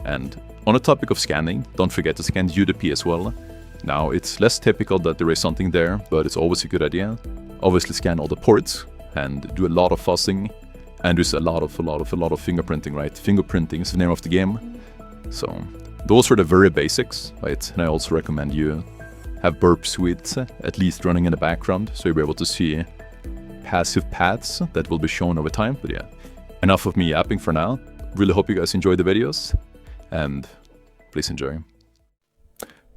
And on the topic of scanning, don't forget to scan UDP as well. Now, it's less typical that there is something there, but it's always a good idea. Obviously scan all the ports and do a lot of fuzzing, and there's a lot of fingerprinting, right? Fingerprinting is the name of the game. So those are the very basics, right? And I also recommend you have burp suites at least running in the background, so you'll be able to see passive paths that will be shown over time. But yeah, enough of me yapping for now. Really hope you guys enjoy the videos, and please enjoy.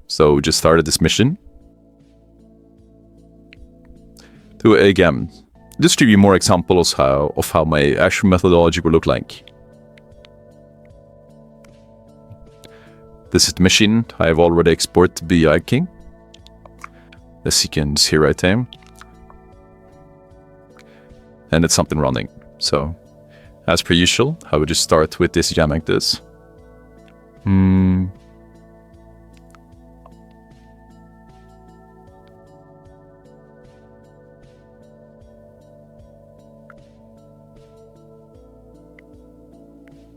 So we just started this mission. To again, just to give you more examples of how my actual methodology will look like. This is the machine I have already exported via King, as you can see right there. And it's something running. So, as per usual, I would just start with this jam like this.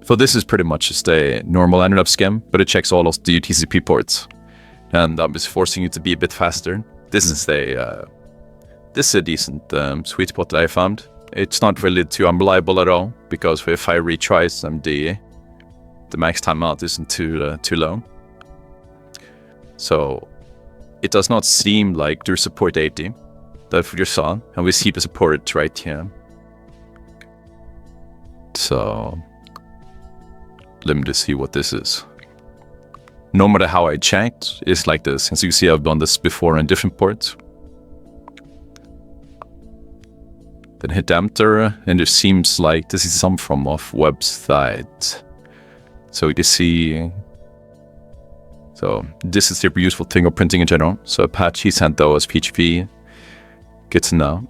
So this is pretty much just a normal interrupt scheme, but it checks all of the TCP ports. And I'm just forcing you to be a bit faster. This is a decent sweet spot that I found. It's not really too unreliable at all, because if I retries them, the max timeout isn't too low. So it does not seem like there's support 80. That's what you saw, and we see the support right here. So let me just see what this is. No matter how I checked, it's like this. As you see, I've done this before on different ports. Then hit enter, and it seems like this is some form of website. So you see, so this is super useful fingerprinting in general. So Apache sent those PHP, good to know.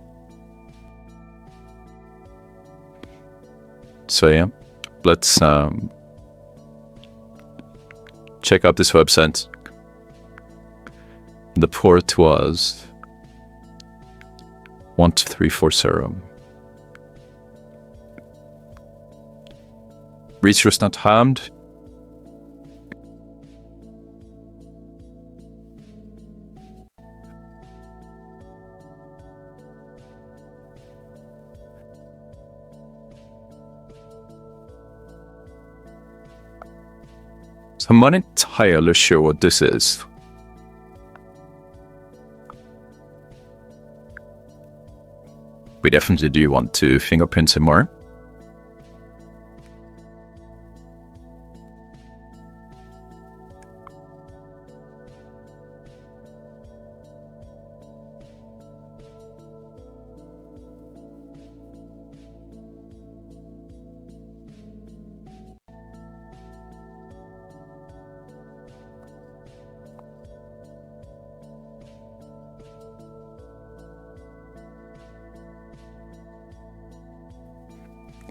So yeah, let's check out this website. The port was 12340. Reach was not harmed. So I'm not entirely sure what this is. We definitely do want to fingerprint some more.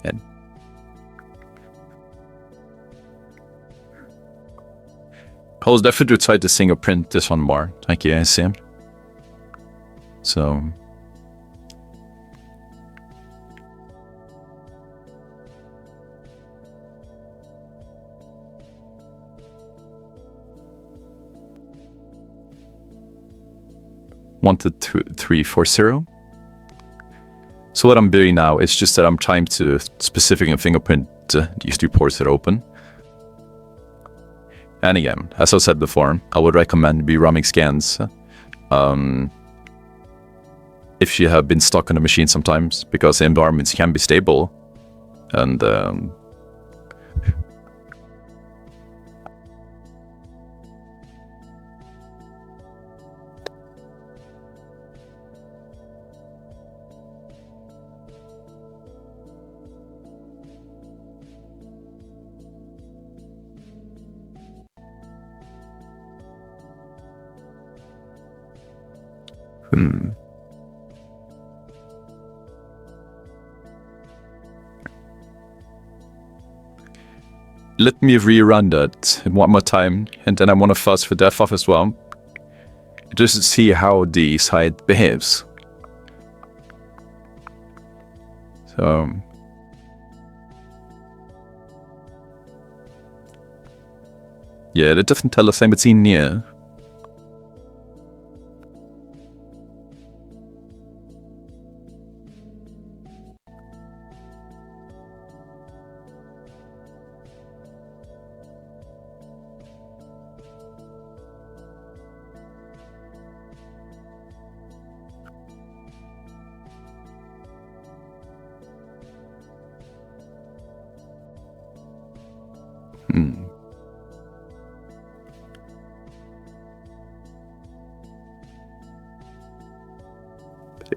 And I was definitely try to fingerprint this one more. Thank you, I see. So wanted 340. So what I'm doing now is just that I'm trying to specifically fingerprint these three ports that are open. And again, as I said before, I would recommend be running scans if you have been stuck on a machine sometimes, because the environments can be stable. And let me rerun that one more time, and then I want to fuzz for def off as well, just to see how the site behaves. So yeah, that doesn't tell us it's in near.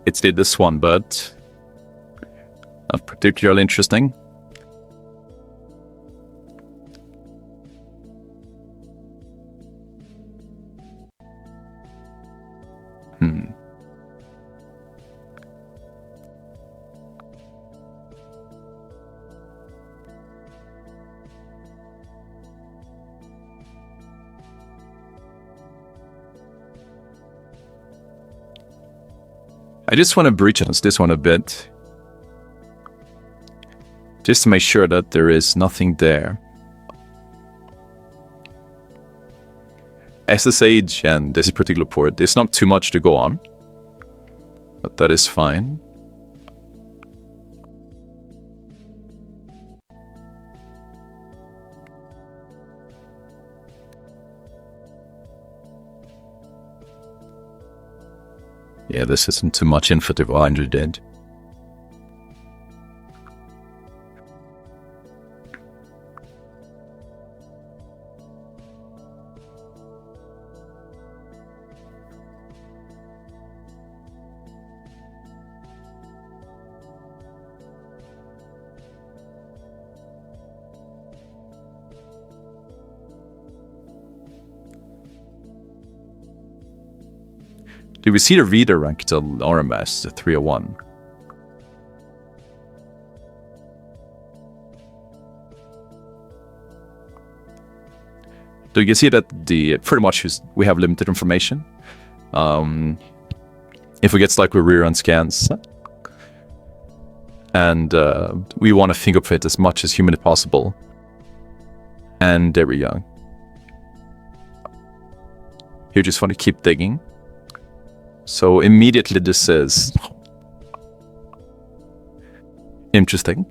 It's this one, but not particularly interesting. I just want to breach this one a bit, just to make sure that there is nothing there. SSH and this particular port, there's not too much to go on, but that is fine. Yeah, this isn't too much info to go under dead. Do we see the reader rank to RMS, the 301? Do you see that the pretty much we have limited information? If we get like we rerun scans, and we want to fingerprint as much as humanly possible, and there we go. You just want to keep digging. So immediately this is interesting.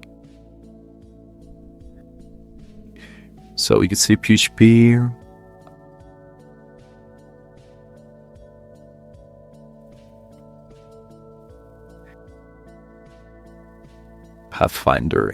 So we can see PHP. Pathfinder.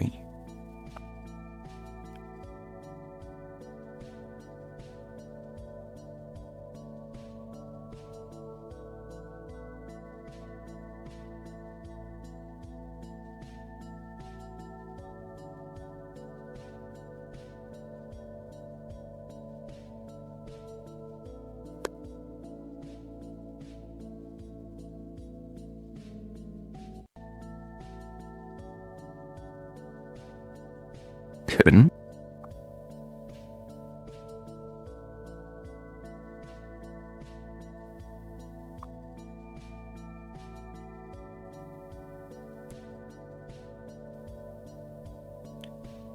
Kevin.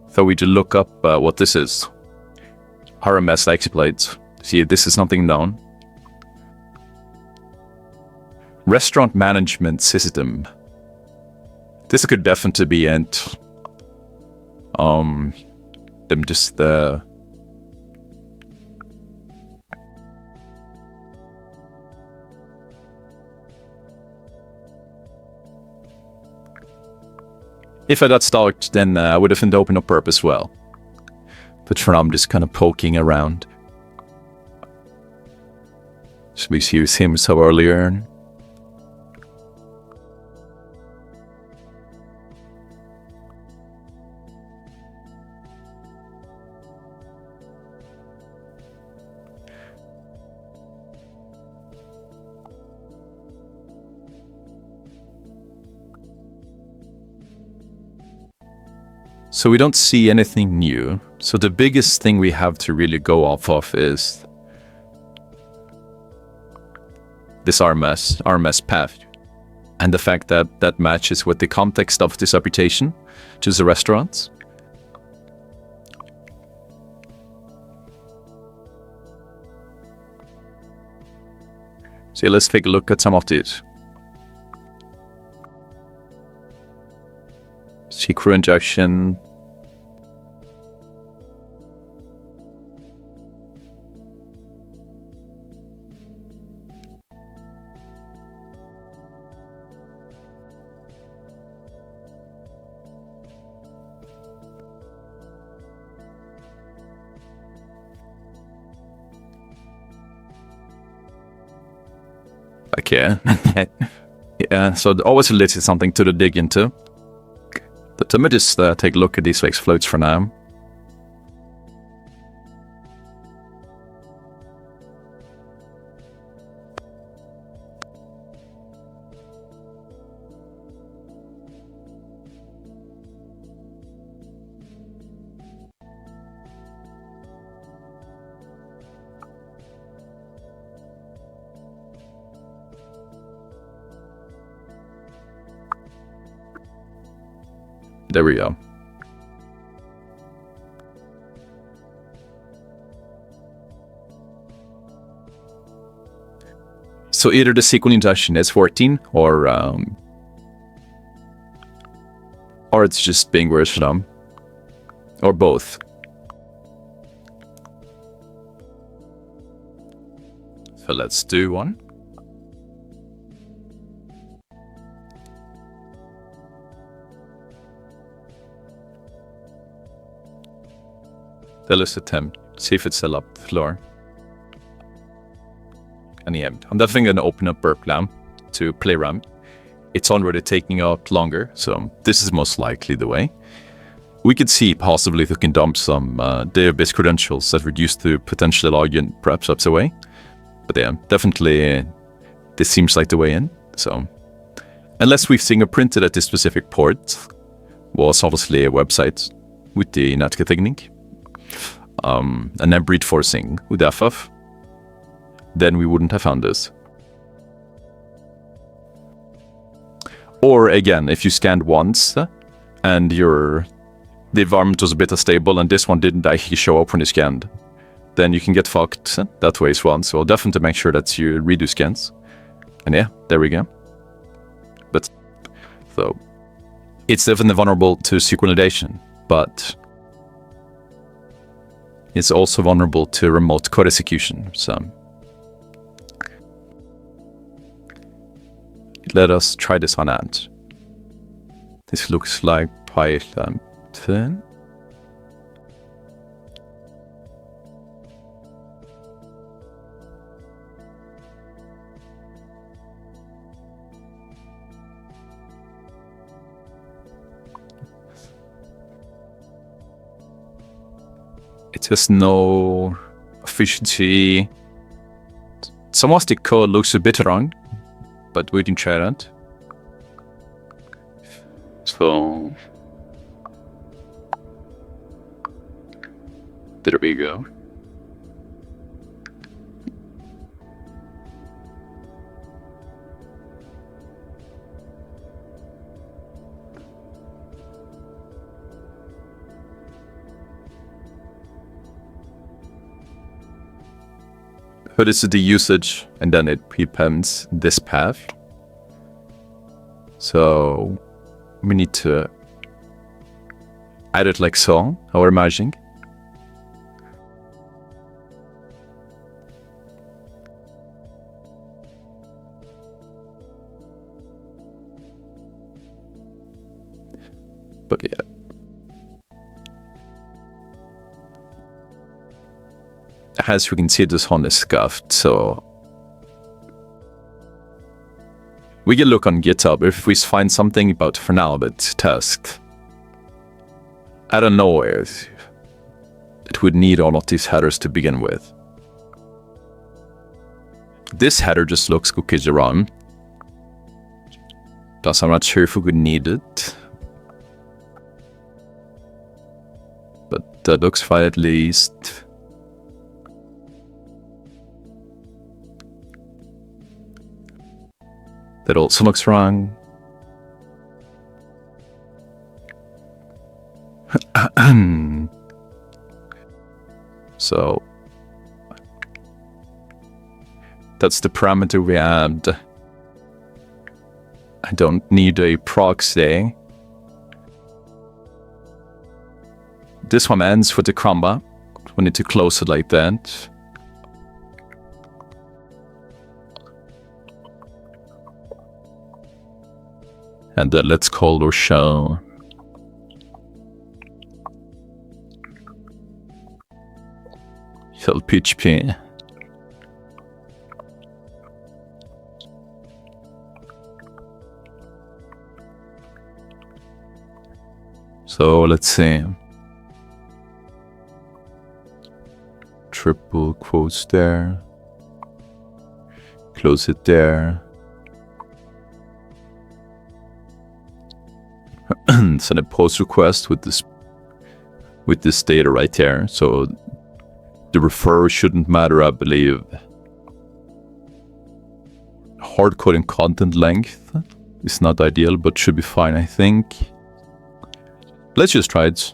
So we just look up what this is. RMS exploits. See, this is nothing known. Restaurant management system. This could definitely be ent. Them just if I got stalked, then I would have opened up perp as well. But for now, I'm just kind of poking around. So we see him so earlier. So we don't see anything new. So the biggest thing we have to really go off of is this RMS path, and the fact that that matches with the context of this reputation, which is the restaurants. So let's take a look at some of these. Secret injection. Okay. Yeah, so always a little something to dig into. But let me just take a look at these exploits for now. There we go. So either the SQL injection is 14 or it's just being worse for them, or both. So let's do one. Let's attempt, see if it's still up the floor. And yeah, I'm definitely going to open up Burplam to play around. It's already taking out longer, so this is most likely the way. We could see possibly if we can dump some database credentials that reduce the potential login perhaps ups away. But yeah, definitely this seems like the way in. So unless we've fingerprinted at this specific port, was obviously a website with the nätgeteknik. And then breed forcing with FF, then we wouldn't have found this. Or again, if you scanned once and the environment was a bit unstable and this one didn't actually show up when you scanned, then you can get fucked that way as well. So I'll definitely make sure that you redo scans. And yeah, there we go. But so it's definitely vulnerable to synchronization, but it's also vulnerable to remote code execution. So let us try this one out. This looks like Python 10. It has no efficiency. Some of the code looks a bit wrong, but we can try that. So there we go. So this is the usage, and then it prepends this path. So we need to add it like so, how we're imagining. But yeah. As we can see, this one is scuffed, so we can look on GitHub if we find something about for now, but tasked. I don't know if it would need all of these headers to begin with. This header just looks cookies around. Plus, I'm not sure if we would need it. But That looks fine at least. That also looks wrong. So that's the parameter we add. I don't need a proxy. This one ends with the comma. We need to close it like that. And then let's call or show. Shell PHP. So let's see. Triple quotes there. Close it there. Send a post request with this data right there. So the refer shouldn't matter, I believe. Hard coding content length is not ideal, but should be fine, I think. Let's just try it.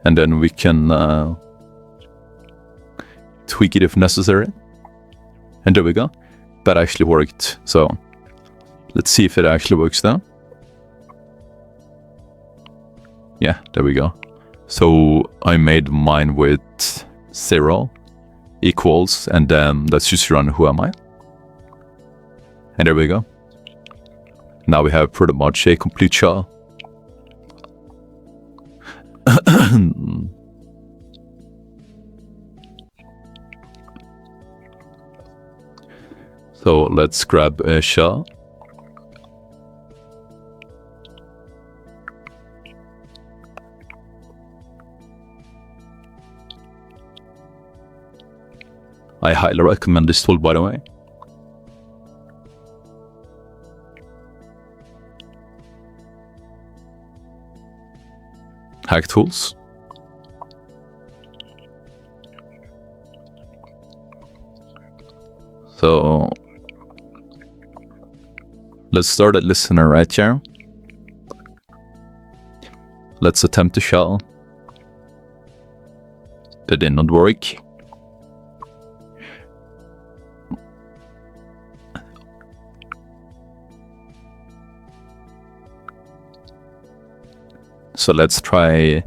And then we can tweak it if necessary. And there we go. That actually worked. So let's see if it actually works now. Yeah, there we go. So I made mine with 0 equals, and then let's just run who am I. And there we go. Now we have pretty much a complete shell. So let's grab a shell. I highly recommend this tool, by the way. Hack tools. So let's start at listener right here. Let's attempt to shell. That did not work. So let's try.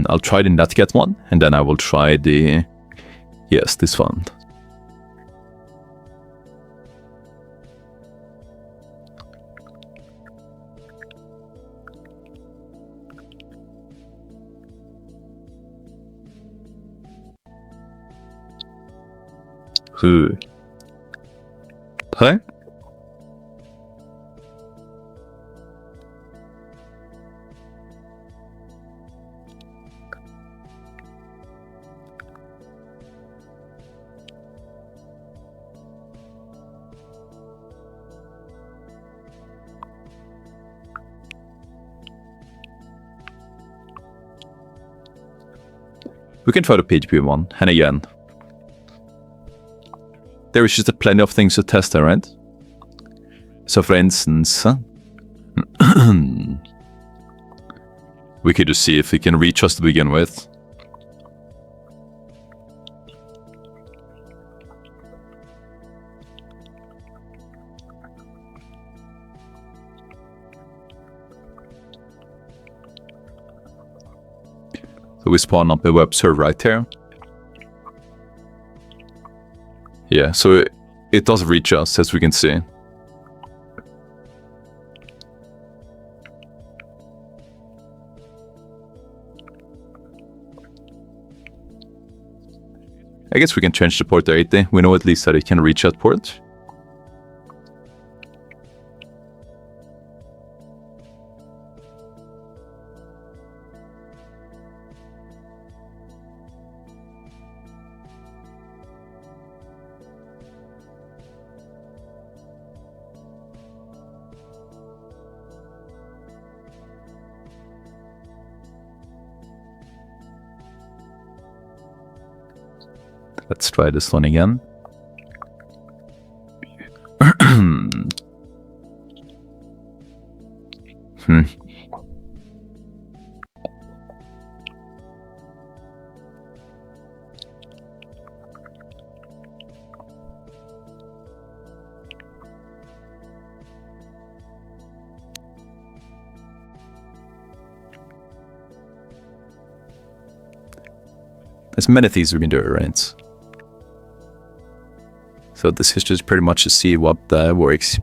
I'll try the netget one, and then I will try the, yes, this one. Hi. We can try the PHP one, and again, there is just plenty of things to test there, right? So for instance, we could just see if we can reach us to begin with. So we spawn up a web server right here. Yeah, so it does reach us, as we can see. I guess we can change the port to 80. We know at least that it can reach that port. Let's try this one again. There's many things we can do, right? So this is just pretty much to see what works.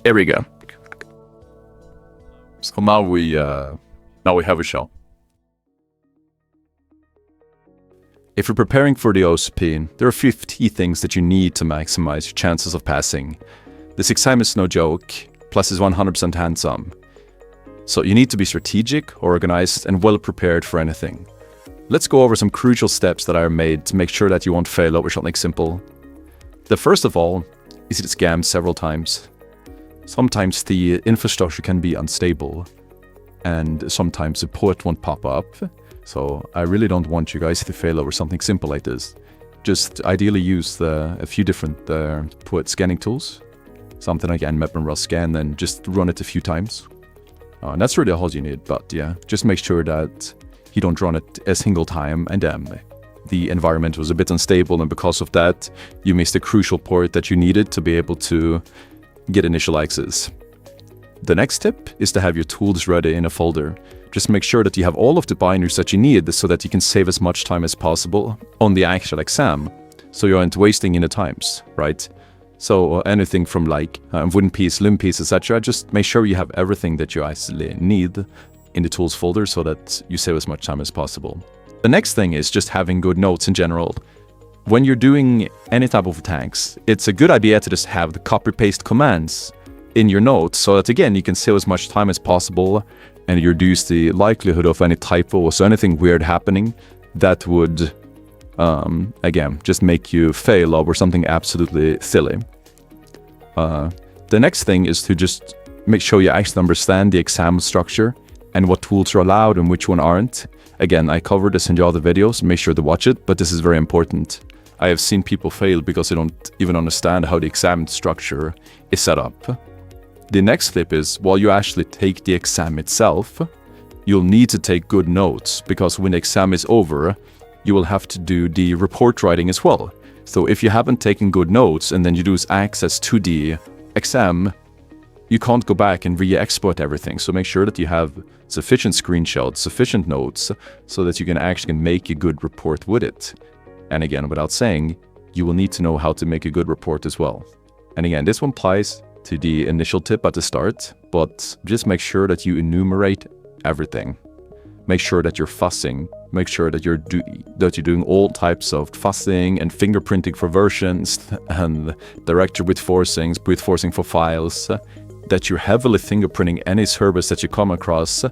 There we go. So now we have a show. If you're preparing for the OSCP, there are a few key things that you need to maximize your chances of passing. This exam is no joke, plus is 100% hands-on. So you need to be strategic, organized, and well prepared for anything. Let's go over some crucial steps that are made to make sure that you won't fail over something simple. The first of all is to scam several times. Sometimes the infrastructure can be unstable, and sometimes the port won't pop up. So I really don't want you guys to fail over something simple like this. Just ideally use a few different port scanning tools, something like nmap and russcan, and just run it a few times. And that's really all you need, but yeah, just make sure that you don't run it a single time and the environment was a bit unstable, and because of that, you missed a crucial port that you needed to be able to get initial access. The next tip is to have your tools ready in a folder. Just make sure that you have all of the binaries that you need so that you can save as much time as possible on the actual exam, so you aren't wasting any times, right? So anything from like wooden piece, limb piece, etc. Just make sure you have everything that you actually need in the tools folder so that you save as much time as possible. The next thing is just having good notes in general. When you're doing any type of attacks, it's a good idea to just have the copy-paste commands in your notes so that, again, you can save as much time as possible and you reduce the likelihood of any typos or anything weird happening that would, again, just make you fail over something absolutely silly. The next thing is to just make sure you actually understand the exam structure and what tools are allowed and which one aren't. Again, I covered this in the other videos, make sure to watch it, but this is very important. I have seen people fail because they don't even understand how the exam structure is set up. The next step is, while you actually take the exam itself, you'll need to take good notes, because when the exam is over, you will have to do the report writing as well. So if you haven't taken good notes and then you lose access to the exam, you can't go back and re-export everything. So make sure that you have sufficient screenshots, sufficient notes, so that you can actually make a good report with it. And again, without saying, you will need to know how to make a good report as well. And again, this one applies to the initial tip at the start, but just make sure that you enumerate everything. Make sure that you're fussing. Make sure that you're doing all types of fussing and fingerprinting for versions and directory brute forcing for files. That you're heavily fingerprinting any service that you come across,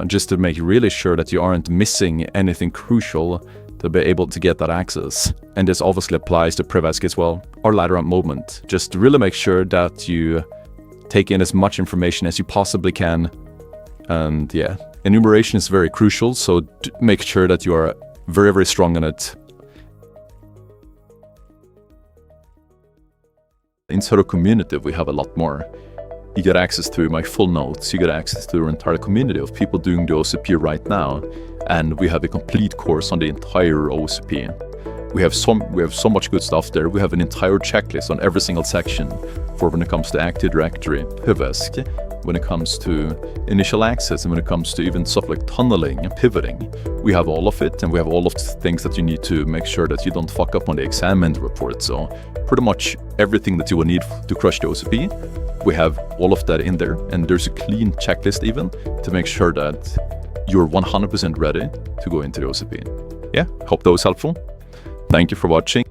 just to make really sure that you aren't missing anything crucial to be able to get that access. And this obviously applies to priv as well, or ladder up movement. Just really make sure that you take in as much information as you possibly can. And yeah, enumeration is very crucial, so make sure that you are very, very strong in it. Inside our community, we have a lot more. You get access to my full notes, you get access to our entire community of people doing the OSCP right now, and we have a complete course on the entire OSCP. We have so much good stuff there. We have an entire checklist on every single section for when it comes to Active Directory, PivEsk, when it comes to initial access, and when it comes to even stuff like tunneling and pivoting. We have all of it, and we have all of the things that you need to make sure that you don't fuck up on the exam and the report. So pretty much everything that you will need to crush the OSCP, we have all of that in there, and there's a clean checklist even to make sure that you're 100% ready to go into the OSCP. yeah, hope that was helpful. Thank you for watching.